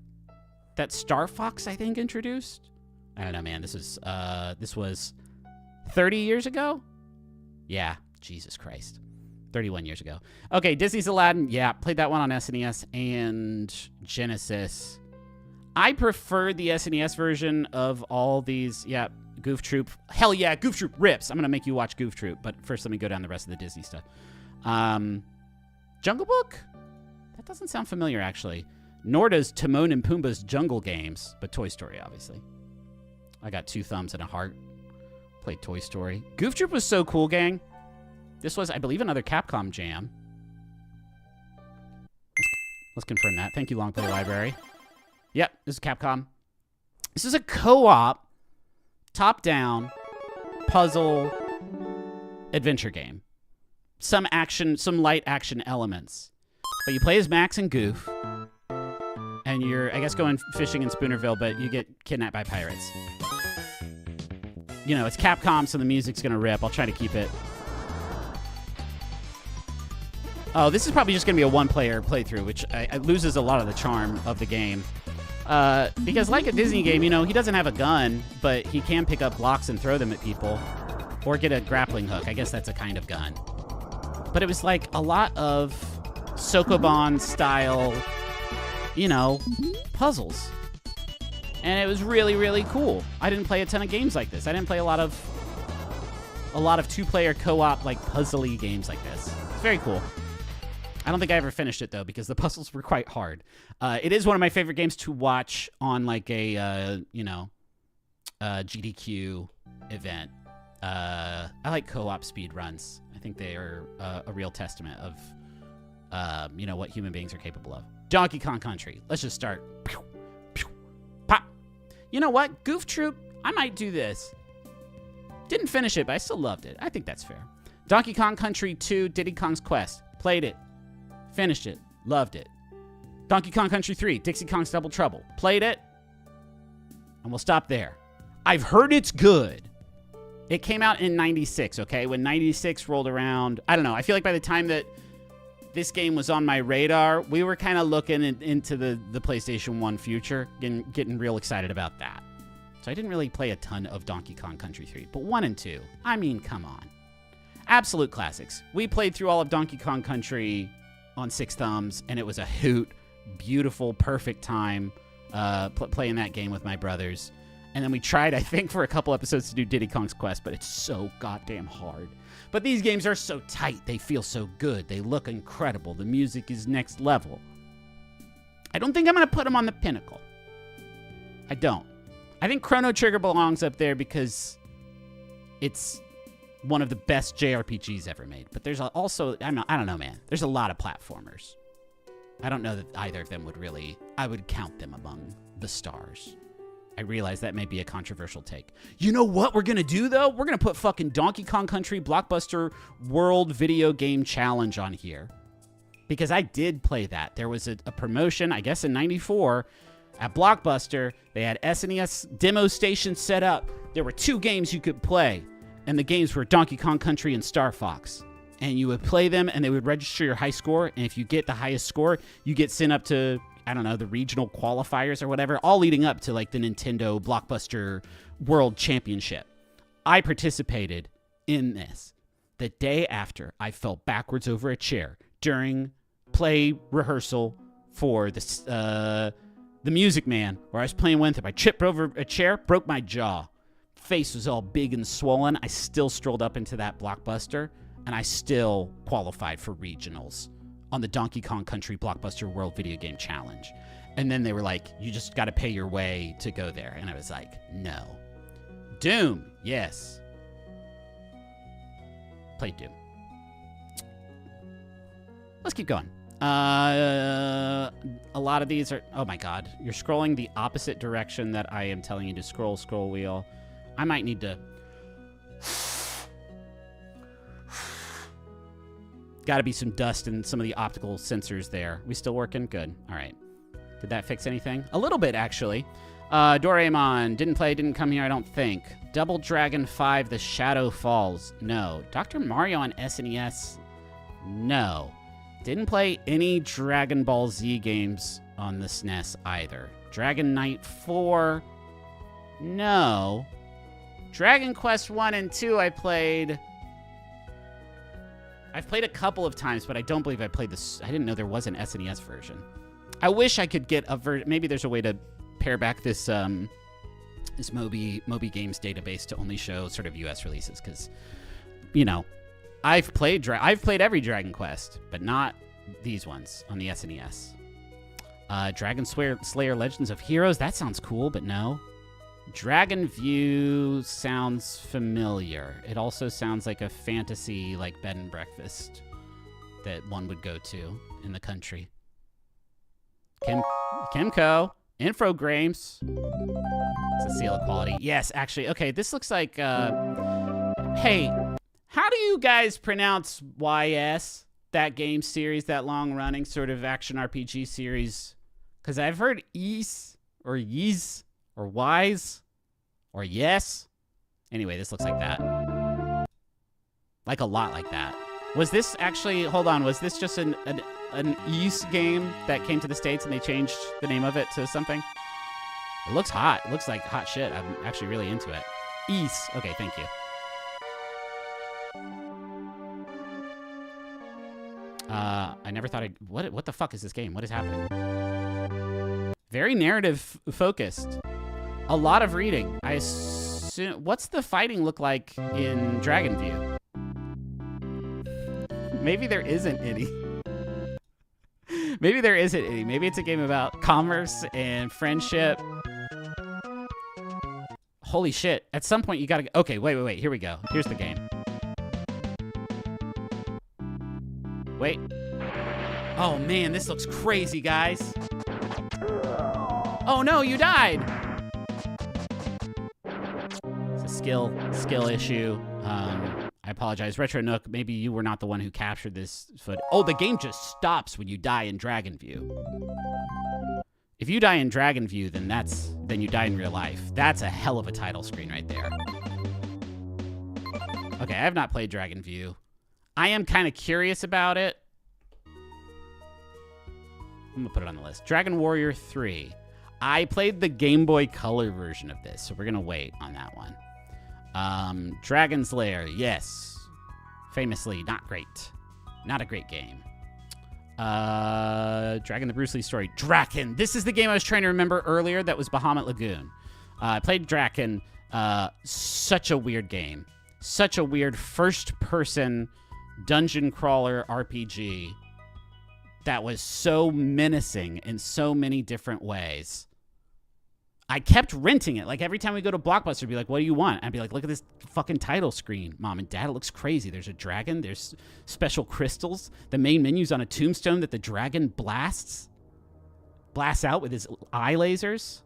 that Star Fox I think introduced. I don't know, man. This was 30 years ago. Yeah, Jesus Christ. 31 years ago. Okay, Disney's Aladdin. Yeah, played that one on SNES and Genesis. I prefer the SNES version of all these. Yeah, Goof Troop. Hell yeah, Goof Troop rips. I'm going to make you watch Goof Troop, but first let me go down the rest of the Disney stuff. Jungle Book? That doesn't sound familiar, actually. Nor does Timon and Pumbaa's Jungle Games, but Toy Story, obviously. I got 2 thumbs and a heart. Played Toy Story. Goof Troop was so cool, gang. This was, I believe, another Capcom jam. Let's confirm that. Thank you, Long Play Library. Yep, this is Capcom. This is a co-op, top-down, puzzle, adventure game. Some action, some light action elements. But you play as Max and Goof. And you're, I guess, going fishing in Spoonerville, but you get kidnapped by pirates. You know, it's Capcom, so the music's going to rip. I'll try to keep it. Oh, this is probably just going to be a one-player playthrough, which loses a lot of the charm of the game. Because like a Disney game, you know, he doesn't have a gun, but he can pick up blocks and throw them at people. Or get a grappling hook. I guess that's a kind of gun. But it was like a lot of Sokoban-style, you know, puzzles. And it was really, really cool. I didn't play a ton of games like this. I didn't play a lot of 2-player co-op, like, puzzly games like this. It's very cool. I don't think I ever finished it, though, because the puzzles were quite hard. It is one of my favorite games to watch on, like, a, GDQ event. I like co-op speed runs. I think they are a real testament of, what human beings are capable of. Donkey Kong Country. Let's just start. Pew, pew, pop. You know what? Goof Troop, I might do this. Didn't finish it, but I still loved it. I think that's fair. Donkey Kong Country 2, Diddy Kong's Quest. Played it. Finished it. Loved it. Donkey Kong Country 3, Dixie Kong's Double Trouble. Played it. And we'll stop there. I've heard it's good. It came out in 96, okay? When 96 rolled around, I don't know. I feel like by the time that this game was on my radar, we were kind of looking into the PlayStation 1 future, getting real excited about that. So I didn't really play a ton of Donkey Kong Country 3, but 1 and 2, I mean, come on. Absolute classics. We played through all of Donkey Kong Country on 6 thumbs, and it was a hoot, beautiful, perfect time playing that game with my brothers. And then we tried, I think, for a couple episodes to do Diddy Kong's Quest, but it's so goddamn hard. But these games are so tight. They feel so good. They look incredible. The music is next level. I don't think I'm going to put them on the pinnacle. I don't. I think Chrono Trigger belongs up there because it's one of the best JRPGs ever made. But there's also, I don't know, man. There's a lot of platformers. I don't know that either of them would really, I would count them among the stars. I realize that may be a controversial take. You know what we're going to do, though? We're going to put fucking Donkey Kong Country Blockbuster World Video Game Challenge on here. Because I did play that. There was a promotion, I guess in 94, at Blockbuster. They had SNES demo stations set up. There were 2 games you could play. And the games were Donkey Kong Country and Star Fox. And you would play them, and they would register your high score. And if you get the highest score, you get sent up to, I don't know, the regional qualifiers or whatever, all leading up to like the Nintendo Blockbuster World Championship. I participated in this. The day after, I fell backwards over a chair during play rehearsal for the Music Man, where I was playing with him. I tripped over a chair, broke my jaw. Face was all big and swollen. I still strolled up into that Blockbuster, and I still qualified for regionals on the Donkey Kong Country Blockbuster World Video Game Challenge. And then they were like, you just got to pay your way to go there. And I was like, no. Doom, yes. Played Doom. Let's keep going. A lot of these are, oh my God, you're scrolling the opposite direction that I am telling you to scroll wheel. I might need to. Got to be some dust in some of the optical sensors there. We still working? Good. All right. Did that fix anything? A little bit, actually. Doraemon. Didn't come here, I don't think. Double Dragon 5, The Shadow Falls. No. Dr. Mario on SNES. No. Didn't play any Dragon Ball Z games on the SNES either. Dragon Knight 4. No. Dragon Quest 1 and 2 I played. I've played a couple of times, but I don't believe I played this. I didn't know there was an SNES version. I wish I could get a version. Maybe there's a way to pare back this this Moby Games database to only show sort of US releases, because, you know, I've played every Dragon Quest, but not these ones on the SNES. Dragon Slayer Legends of Heroes. That sounds cool, but no. Dragon View sounds familiar. It also sounds like a fantasy, like bed and breakfast that one would go to in the country. Kimco, Infogrames. It's a seal of quality. Yes, actually. Okay, this looks like, hey, how do you guys pronounce YS? That game series, that long-running sort of action RPG series? Because I've heard Ease, or Yeez, or Wise, or Yes. Anyway, this looks like that. Like a lot like that. Was this actually, hold on, was this just an Ease game that came to the States and they changed the name of it to something? It looks hot. It looks like hot shit. I'm actually really into it. Ease. Okay, thank you. I never thought I'd... What the fuck is this game? What is happening? Very narrative focused. A lot of reading. I assume... What's the fighting look like in Dragon View? Maybe there isn't any. Maybe there isn't any. Maybe it's a game about commerce and friendship. Holy shit. At some point you gotta... Okay, wait. Here we go. Here's the game. Wait. Oh, man, this looks crazy, guys. Oh, no, you died. It's a skill issue. I apologize. Retro Nook, maybe you were not the one who captured this footage. Oh, the game just stops when you die in Dragon View. If you die in Dragon View, then you die in real life. That's a hell of a title screen right there. Okay, I have not played Dragon View. I am kind of curious about it. I'm going to put it on the list. Dragon Warrior 3. I played the Game Boy Color version of this, so we're going to wait on that one. Dragon's Lair, yes. Famously, not great. Not a great game. Dragon the Bruce Lee story. Draken. This is the game I was trying to remember earlier that was Bahamut Lagoon. I played Draken. Such a weird game. Such a weird first-person dungeon crawler RPG that was so menacing in so many different ways. I kept renting it. Like, every time we go to Blockbuster, I'd be like, what do you want? I'd be like, look at this fucking title screen, Mom and Dad. It looks crazy. There's a dragon. There's special crystals. The main menu's on a tombstone that the dragon blasts out with his eye lasers.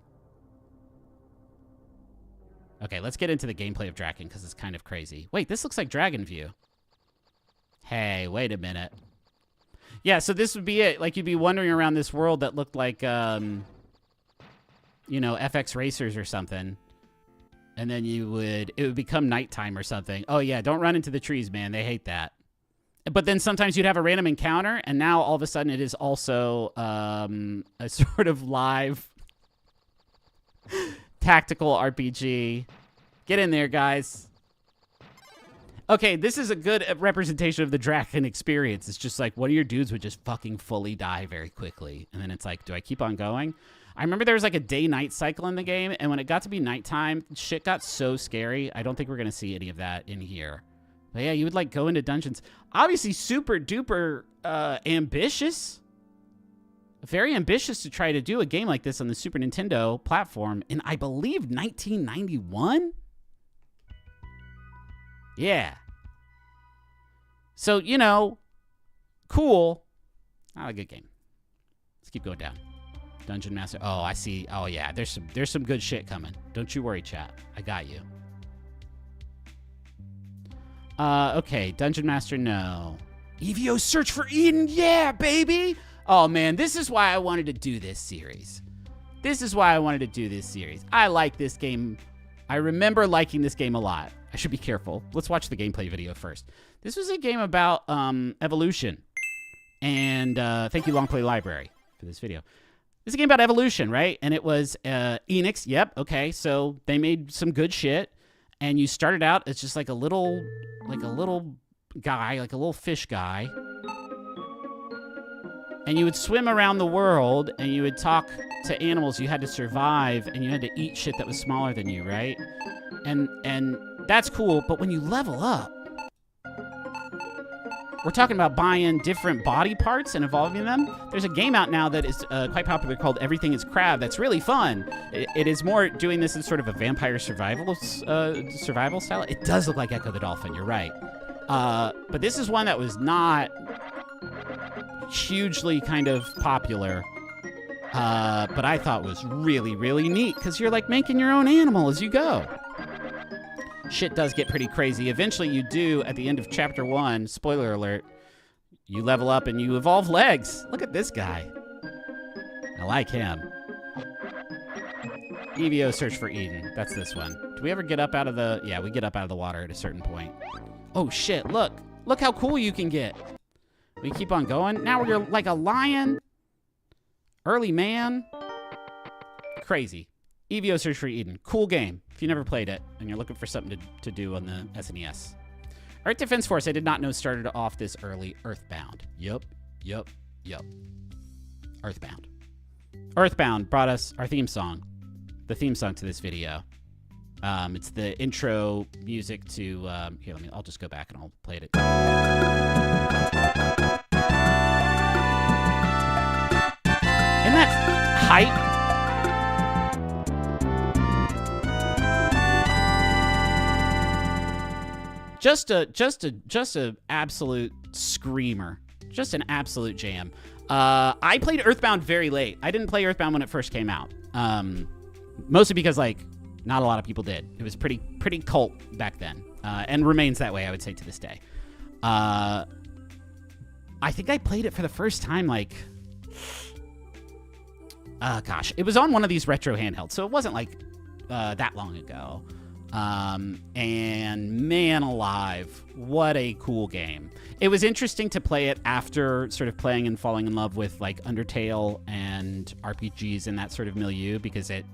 Okay, let's get into the gameplay of Draken, because it's kind of crazy. Wait, this looks like Dragon View. Hey, wait a minute. Yeah, so this would be it. Like, you'd be wandering around this world that looked like, you know, FX Racers or something. And then it would become nighttime or something. Oh, yeah, don't run into the trees, man. They hate that. But then sometimes you'd have a random encounter, and now all of a sudden it is also a sort of live tactical RPG. Get in there, guys. Okay, this is a good representation of the Draken experience. It's just like, one of your dudes would just fucking fully die very quickly. And then it's like, do I keep on going? I remember there was like a day-night cycle in the game, and when it got to be nighttime, shit got so scary. I don't think we're going to see any of that in here. But yeah, you would like go into dungeons. Obviously super-duper ambitious. Very ambitious to try to do a game like this on the Super Nintendo platform in, I believe, 1991? Yeah. So, you know, cool. Not a good game. Let's keep going down. Dungeon Master. Oh, I see. Oh, yeah. There's some good shit coming. Don't you worry, chat. I got you. Okay. Dungeon Master, no. EVO Search for Eden. Yeah, baby. Oh, man. This is why I wanted to do this series. I like this game. I remember liking this game a lot. I should be careful. Let's watch the gameplay video first. This was a game about evolution. And thank you, Long Play Library, for this video. This is a game about evolution, right? And it was Enix. Yep, okay. So they made some good shit. And you started out as just like a little guy, like a little fish guy. And you would swim around the world, and you would talk to animals. You had to survive, and you had to eat shit that was smaller than you, right? And that's cool, but when you level up, We're talking about buying different body parts and evolving them. There's a game out now that is quite popular called Everything is Crab. That's really fun. It is more doing this in sort of a vampire survival style. It does look like Echo the Dolphin, you're right. But this is one that was not hugely kind of popular, but I thought was really, really neat because you're like making your own animal as you go. Shit does get pretty crazy. Eventually you do, at the end of chapter 1, spoiler alert, you level up and you evolve legs. Look at this guy. I like him. EVO search for Eden. That's this one. Do we ever get up out of the... Yeah, we get up out of the water at a certain point. Oh shit, look. Look how cool you can get. We keep on going. Now we're like a lion. Early man. Crazy. EVO search for Eden. Cool game. If you never played it and you're looking for something to do on the SNES. Earth Defense Force, I did not know started off this early. Earthbound. Yup. Earthbound. Earthbound brought us our theme song. The theme song to this video. It's the intro music to, here, I'll just go back and I'll play it. Isn't that hype? Just a absolute screamer. Just an absolute jam. I played Earthbound very late. I didn't play Earthbound when it first came out. Mostly because, like, not a lot of people did. It was pretty cult back then. And remains that way, I would say, to this day. I think I played it for the first time, like... gosh. It was on one of these retro handhelds, so it wasn't, like, that long ago. And man alive, what a cool game. It was interesting to play it after sort of playing and falling in love with like Undertale and RPGs and that sort of milieu, because it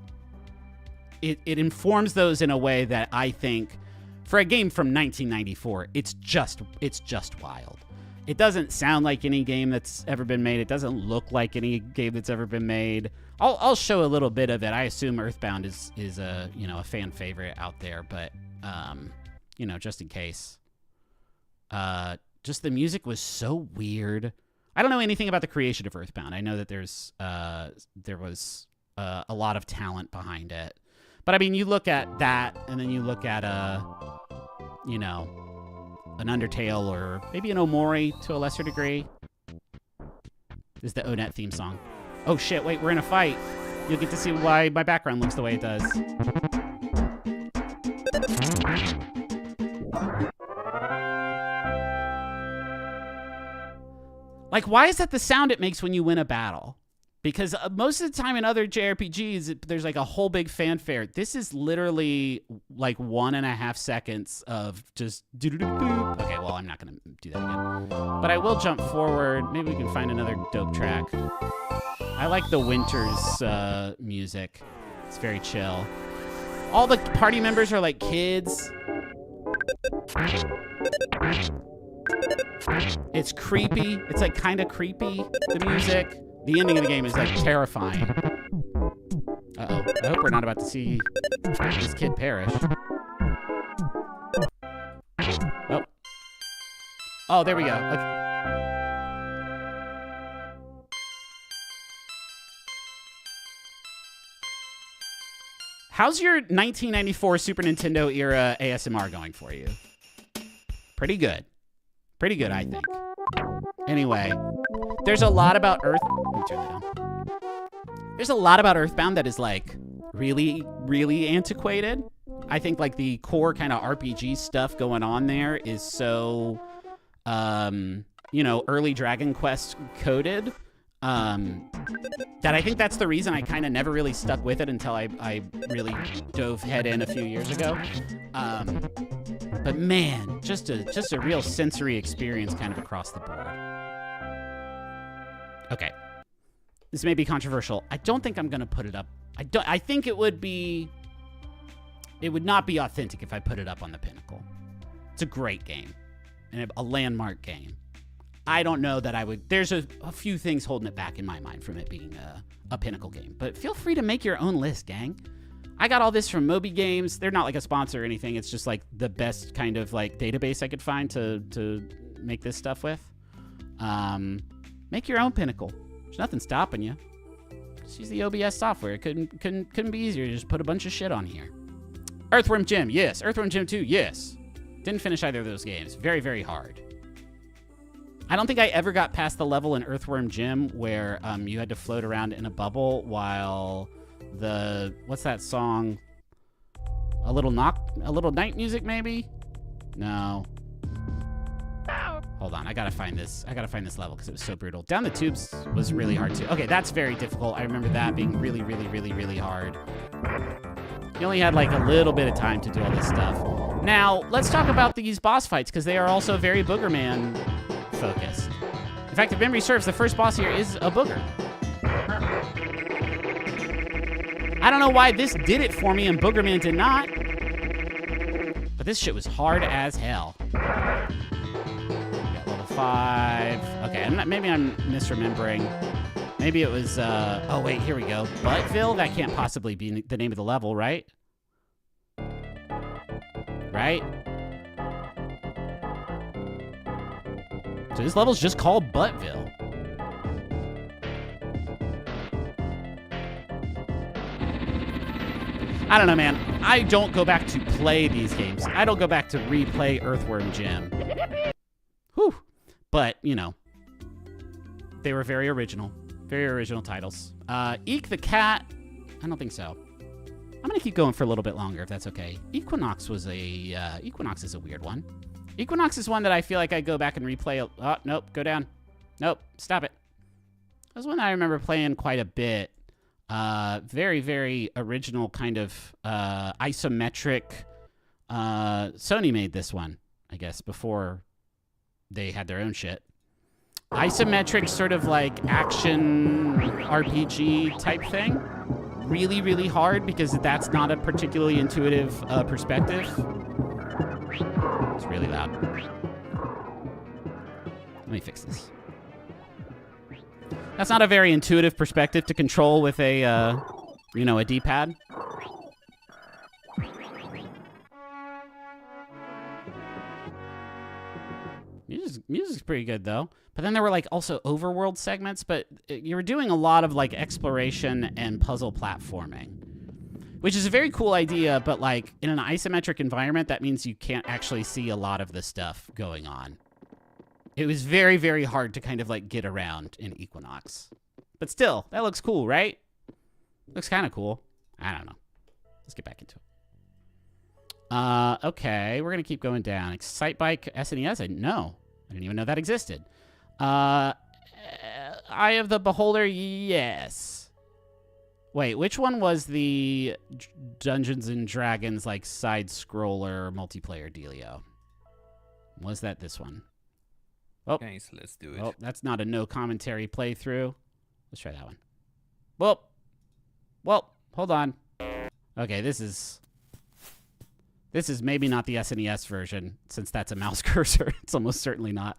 informs those in a way that I think for a game from 1994, it's just wild. It doesn't sound like any game that's ever been made. It doesn't look like any game that's ever been made. I'll show a little bit of it. I assume Earthbound is a a fan favorite out there, but just in case. Just the music was so weird. I don't know anything about the creation of Earthbound. I know that there was a lot of talent behind it, but I mean, you look at that, and then you look at an Undertale or maybe an Omori to a lesser degree. This is the ONET theme song. Oh shit, wait, we're in a fight. You'll get to see why my background looks the way it does. Like, why is that the sound it makes when you win a battle? Because most of the time in other JRPGs, there's like a whole big fanfare. This is literally like 1.5 seconds of just doo-doo-doo-doo. Okay, well, I'm not going to do that again. But I will jump forward. Maybe we can find another dope track. I like the Winters music. It's very chill. All the party members are like kids. It's creepy. It's like kind of creepy, the music. The ending of the game is like terrifying. Uh-oh. I hope we're not about to see this kid perish. Oh. Oh, there we go. Okay. How's your 1994 Super Nintendo era ASMR going for you? Pretty good. Pretty good, I think. Anyway, there's a lot about Let me turn that down. There's a lot about Earthbound that is like really, really antiquated. I think like the core kind of RPG stuff going on there is so, early Dragon Quest coded. That I think that's the reason I kind of never really stuck with it until I really dove head in a few years ago. But man, just a real sensory experience kind of across the board. Okay. This may be controversial. I don't think I'm going to put it up. I think it would not be authentic if I put it up on the pinnacle. It's a great game and a landmark game. I don't know that I would. There's a few things holding it back in my mind from it being a pinnacle game. But feel free to make your own list, gang. I got all this from Moby Games. They're not like a sponsor or anything. It's just like the best kind of like database I could find to make this stuff with. Make your own pinnacle. There's nothing stopping you. Just use the OBS software. It couldn't be easier to just put a bunch of shit on here. Earthworm Jim, yes. Earthworm Jim 2, yes. Didn't finish either of those games. Very, very hard. I don't think I ever got past the level in Earthworm Jim where you had to float around in a bubble while what's that song? A little night music, maybe? No. Hold on, I gotta find this level because it was so brutal. Down the Tubes was really hard too. Okay, that's very difficult. I remember that being really, really, really, really hard. You only had like a little bit of time to do all this stuff. Now, let's talk about these boss fights because they are also very Boogerman focused. In fact, if memory serves, the first boss here is a booger. I don't know why this did it for me and Boogerman did not. But this shit was hard as hell. Got level 5. Okay, maybe I'm misremembering. Maybe it was, oh wait, here we go. Buttville? That can't possibly be the name of the level, right? Right? So this level's just called Buttville. I don't know, man. I don't go back to play these games. I don't go back to replay Earthworm Jim. Whew. But, you know, they were very original. Very original titles. Eek the Cat. I don't think so. I'm going to keep going for a little bit longer, if that's okay. Equinox is a weird one. Equinox is one that I feel like I go back and replay. Oh, nope. Go down. Nope. Stop it. That was one that I remember playing quite a bit. Very, very original kind of isometric. Sony made this one, I guess, before they had their own shit. Isometric sort of like action RPG type thing. Really, really hard because that's not a particularly intuitive perspective. It's really loud. Let me fix this. That's not a very intuitive perspective to control with a, a D-pad. Music's pretty good, though. But then there were, like, also overworld segments, but you were doing a lot of, like, exploration and puzzle platforming, which is a very cool idea, but, like, in an isometric environment, that means you can't actually see a lot of the stuff going on. It was very, very hard to kind of, like, get around in Equinox. But still, that looks cool, right? Looks kind of cool. I don't know. Let's get back into it. Okay, we're going to keep going down. Excitebike SNES? No. I didn't even know that existed. Eye of the Beholder? Yes. Wait, which one was the Dungeons and Dragons, like, side-scroller multiplayer dealio? Was that this one? Oh, okay, so let's do it. Oh, that's not a no commentary playthrough. Let's try that one. Well, hold on. Okay, this is maybe not the SNES version, since that's a mouse cursor. It's almost certainly not.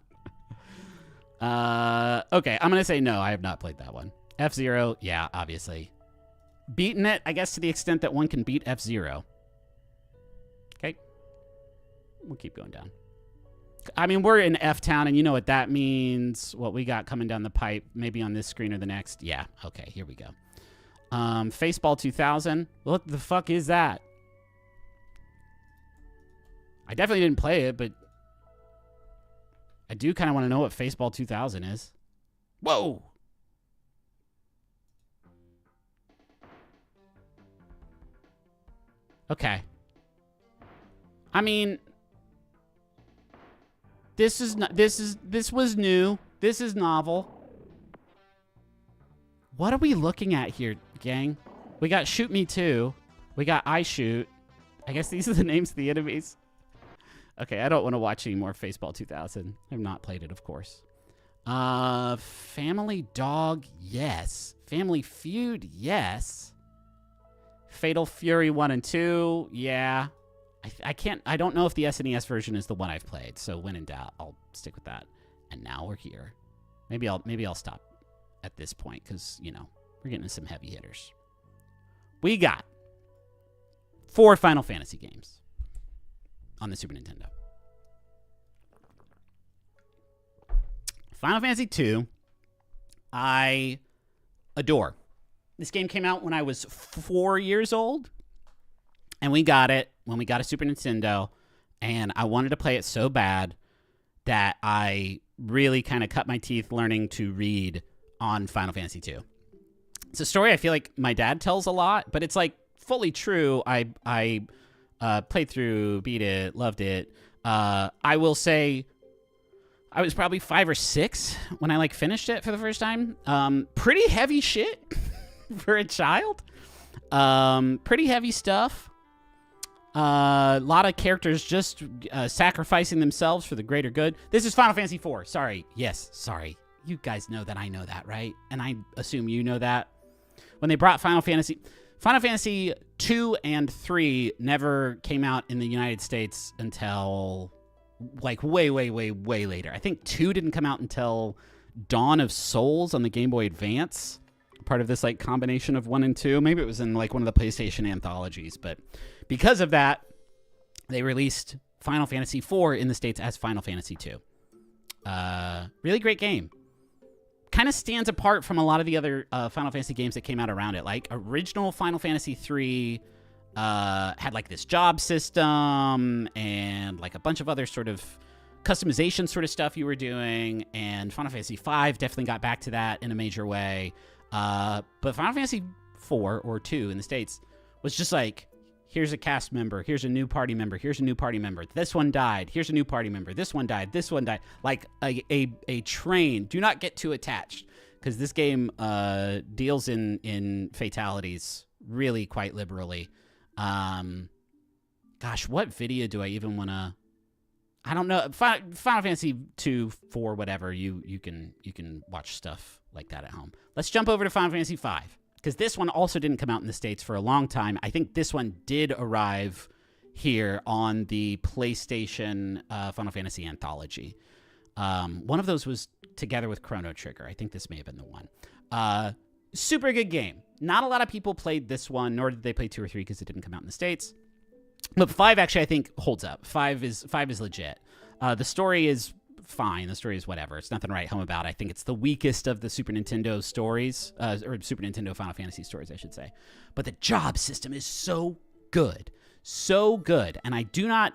Okay, I'm going to say no, I have not played that one. F-Zero, yeah, obviously. Beaten it, I guess, to the extent that one can beat F-Zero. Okay. We'll keep going down. I mean, we're in F-Town, and you know what that means. What we got coming down the pipe, maybe on this screen or the next. Yeah, okay, here we go. Faceball 2000. What the fuck is that? I definitely didn't play it, but I do kind of want to know what Faceball 2000 is. Whoa! Okay. I mean, this was new. This is novel. What are we looking at here, gang? We got Shoot Me Too. We got I Shoot. I guess these are the names of the enemies. Okay, I don't want to watch any more Faceball 2000. I've not played it, of course. Family Dog, yes. Family Feud, yes. Fatal Fury 1 and 2, yeah. I don't know if the SNES version is the one I've played, so when in doubt, I'll stick with that. And now we're here. Maybe I'll stop at this point, because, you know, we're getting some heavy hitters. We got 4 Final Fantasy games on the Super Nintendo. Final Fantasy II, I adore. This game came out when I was 4 years old, and we got it when we got a Super Nintendo, and I wanted to play it so bad that I really kind of cut my teeth learning to read on Final Fantasy II. It's a story I feel like my dad tells a lot, but it's like fully true. I played through, beat it, loved it. I will say I was probably 5 or 6 when I like finished it for the first time. Pretty heavy shit for a child. Pretty heavy stuff. A lot of characters just sacrificing themselves for the greater good. This is Final Fantasy IV. Sorry. Yes, sorry. You guys know that I know that, right? And I assume you know that. When they brought Final Fantasy 2 and 3 never came out in the United States until like way later. I think 2 didn't come out until Dawn of Souls on the Game Boy Advance. Part of this like combination of 1 and 2. Maybe it was in like one of the PlayStation anthologies, but because of that, they released Final Fantasy IV in the States as Final Fantasy II. Really great game. Kind of stands apart from a lot of the other Final Fantasy games that came out around it. Like original Final Fantasy III had like this job system and like a bunch of other sort of customization sort of stuff you were doing. And Final Fantasy V definitely got back to that in a major way. But Final Fantasy IV or 2 in the States was just like, here's a cast member, here's a new party member, here's a new party member, this one died, here's a new party member, this one died, this one died. Like a train. Do not get too attached, because this game deals in fatalities really quite liberally. Gosh, what video do I even want to... I don't know. Final Fantasy 2, 4, whatever. You can watch stuff like that at home. Let's jump over to Final Fantasy 5. Because this one also didn't come out in the States for a long time. I think this one did arrive here on the PlayStation Final Fantasy Anthology. One of those was together with Chrono Trigger. I think this may have been the one. Super good game. Not a lot of people played this one, nor did they play 2 or 3 because it didn't come out in the States. But 5 actually, I think, holds up. 5 is legit. The story is fine. The story is whatever. It's nothing to write home about. I think it's the weakest of the Super Nintendo stories, or Super Nintendo Final Fantasy stories, I should say. But the job system is so good. So good. And I do not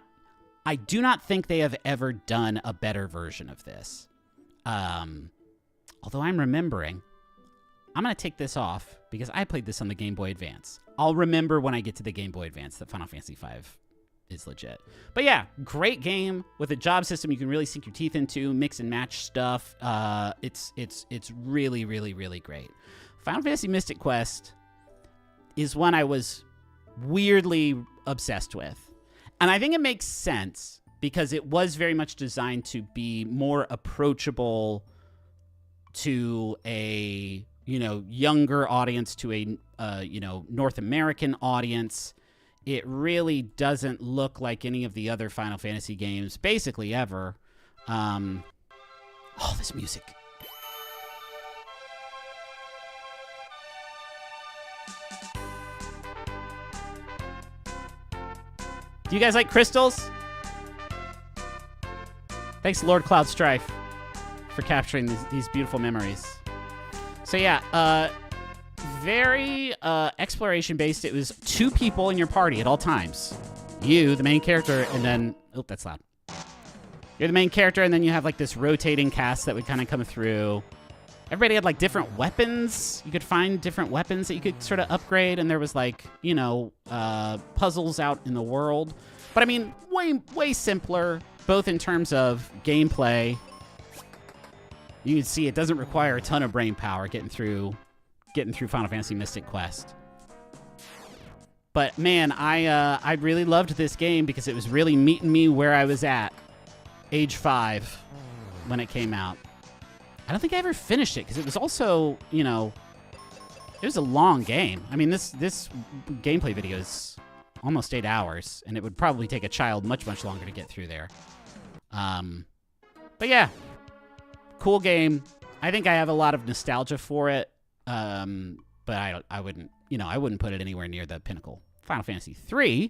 think they have ever done a better version of this. Although I'm remembering, I'm going to take this off because I played this on the Game Boy Advance. I'll remember when I get to the Game Boy Advance that Final Fantasy V is legit. But yeah, great game with a job system you can really sink your teeth into, mix and match stuff. It's really, really, really great. Final Fantasy Mystic Quest is one I was weirdly obsessed with. And I think it makes sense because it was very much designed to be more approachable to a, younger audience, to a, North American audience. It really doesn't look like any of the other Final Fantasy games, basically ever. Oh, this music. Do you guys like crystals? Thanks, Lord Cloud Strife, for capturing these beautiful memories. So yeah, very exploration based. It was 2 people in your party at all times. You, the main character, and then... Oh, that's loud. You're the main character, and then you have like this rotating cast that would kind of come through. Everybody had like different weapons. You could find different weapons that you could sort of upgrade, and there was like, puzzles out in the world. But I mean, way simpler, both in terms of gameplay. You can see it doesn't require a ton of brain power getting through Final Fantasy Mystic Quest. But man, I really loved this game because it was really meeting me where I was at, age 5, when it came out. I don't think I ever finished it because it was also, it was a long game. I mean, this gameplay video is almost 8 hours, and it would probably take a child much, much longer to get through there. But yeah, cool game. I think I have a lot of nostalgia for it. But I wouldn't put it anywhere near the pinnacle. Final Fantasy 3,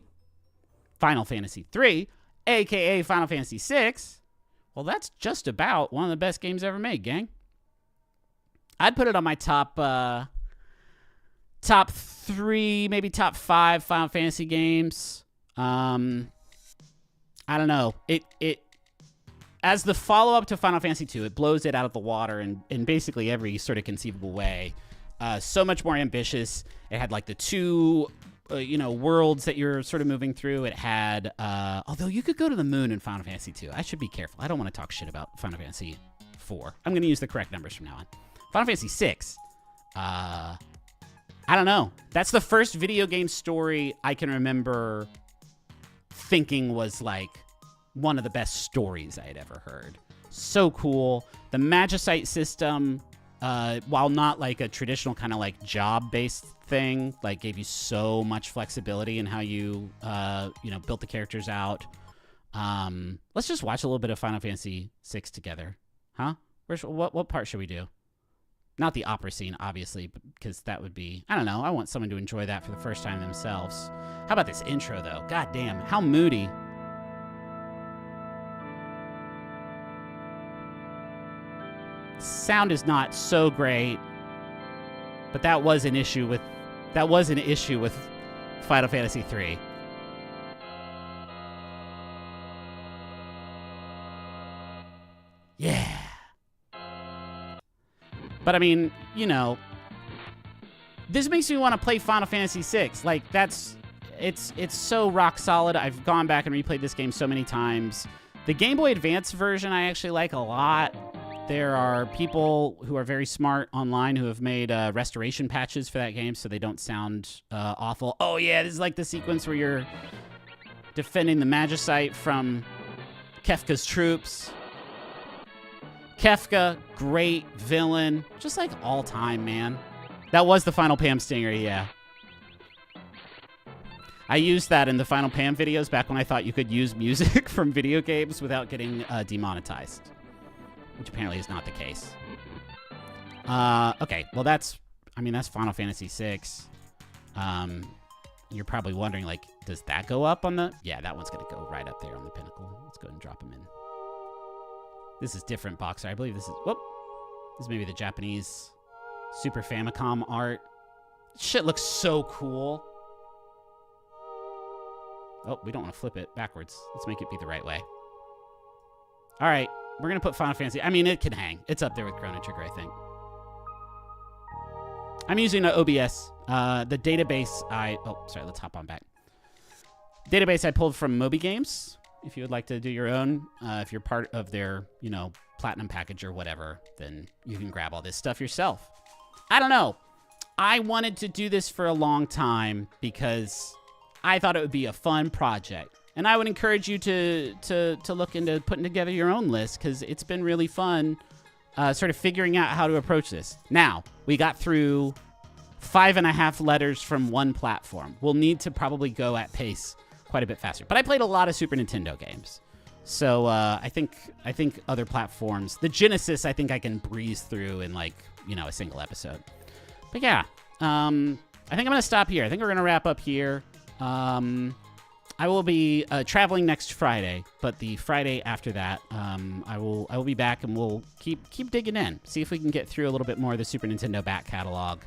aka Final Fantasy VI, Well, that's just about one of the best games ever made, gang. I'd put it on my top 3, maybe top 5 Final Fantasy games. I don't know. It as the follow-up to Final Fantasy 2, it blows it out of the water in basically every sort of conceivable way. So much more ambitious. It had like the 2 worlds that you're sort of moving through. It had, although you could go to the moon in Final Fantasy 2. I should be careful. I don't want to talk shit about Final Fantasy 4. I'm going to use the correct numbers from now on. Final Fantasy 6. I don't know. That's the first video game story I can remember thinking was like one of the best stories I had ever heard. So cool. The Magicite system, while not like a traditional kind of like job-based thing, like gave you so much flexibility in how you, built the characters out. Let's just watch a little bit of Final Fantasy 6 together. Huh? What part should we do? Not the opera scene, obviously, because that would be, I don't know. I want someone to enjoy that for the first time themselves. How about this intro, though? God damn, how moody. Sound is not so great, but that was an issue with Final Fantasy 3. Yeah. But I mean, this makes me want to play Final Fantasy 6. Like it's so rock solid. I've gone back and replayed this game so many times. The Game Boy Advance version I actually like a lot. There are people who are very smart online who have made restoration patches for that game so they don't sound awful. Oh yeah, this is like the sequence where you're defending the Magicite from Kefka's troops. Kefka, great villain. Just like all time, man. That was the Final Pam stinger, yeah. I used that in the Final Pam videos back when I thought you could use music from video games without getting demonetized. Which apparently is not the case. Okay, well that's Final Fantasy VI. You're probably wondering, like, does that go up on the... Yeah, that one's going to go right up there on the pinnacle. Let's go ahead and drop them in. This is different box art. I believe this is... Whoop! This is maybe the Japanese Super Famicom art. Shit looks so cool. Oh, we don't want to flip it backwards. Let's make it be the right way. All right. We're going to put Final Fantasy... I mean, it can hang. It's up there with Chrono Trigger, I think. I'm using an OBS. The database Oh, sorry. Let's hop on back. Database I pulled from Moby Games. If you would like to do your own, if you're part of their, platinum package or whatever, then you can grab all this stuff yourself. I don't know. I wanted to do this for a long time because I thought it would be a fun project. And I would encourage you to look into putting together your own list because it's been really fun sort of figuring out how to approach this. Now, we got through 5.5 letters from one platform. We'll need to probably go at pace quite a bit faster. But I played a lot of Super Nintendo games. So I think other platforms, the Genesis, I think I can breeze through in like, a single episode. But yeah, I think I'm going to stop here. I think we're going to wrap up here. I will be traveling next Friday, but the Friday after that, I will be back and we'll keep digging in. See if we can get through a little bit more of the Super Nintendo back catalog.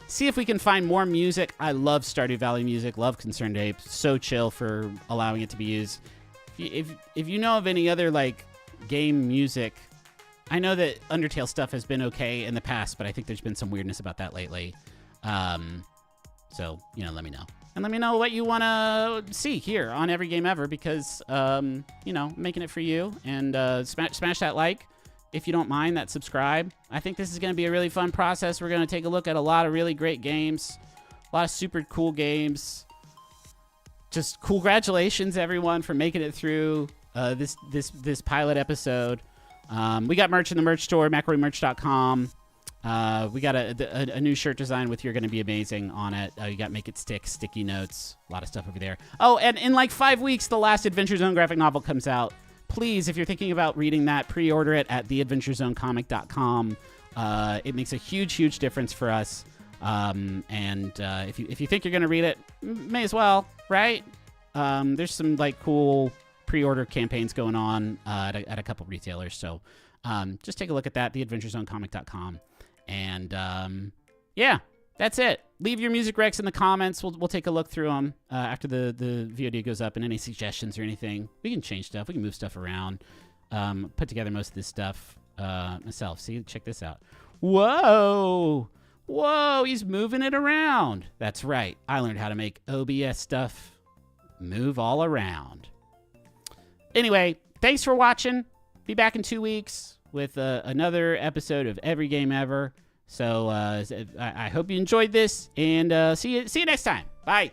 See if we can find more music. I love Stardew Valley music. Love Concerned Ape. So chill for allowing it to be used. If you know of any other like game music, I know that Undertale stuff has been okay in the past, but I think there's been some weirdness about that lately. So let me know. And let me know what you want to see here on Every Game Ever because, making it for you. And smash that like if you don't mind, that subscribe. I think this is going to be a really fun process. We're going to take a look at a lot of really great games, a lot of super cool games. Just congratulations, everyone, for making it through this pilot episode. We got merch in the merch store, McElroymerch.com. We got a new shirt design with "You're Gonna Be Amazing" on it. You got Make It Stick, sticky notes, a lot of stuff over there. Oh, and in like 5 weeks, the last Adventure Zone graphic novel comes out. Please, if you're thinking about reading that, pre-order it at theadventurezonecomic.com. It makes a huge difference for us. If you think you're gonna read it, may as well, right? There's some like cool pre-order campaigns going on at a couple retailers. So just take a look at that, theadventurezonecomic.com. And yeah, that's it. Leave your music recs in the comments. We'll take a look through them after the VOD goes up, and any suggestions or anything. We can change stuff. We can move stuff around. Put together most of this stuff myself. See, check this out. Whoa, he's moving it around. That's right. I learned how to make OBS stuff move all around. Anyway, thanks for watching. Be back in 2 weeks with another episode of Every Game Ever. So I hope you enjoyed this, and see you next time. Bye.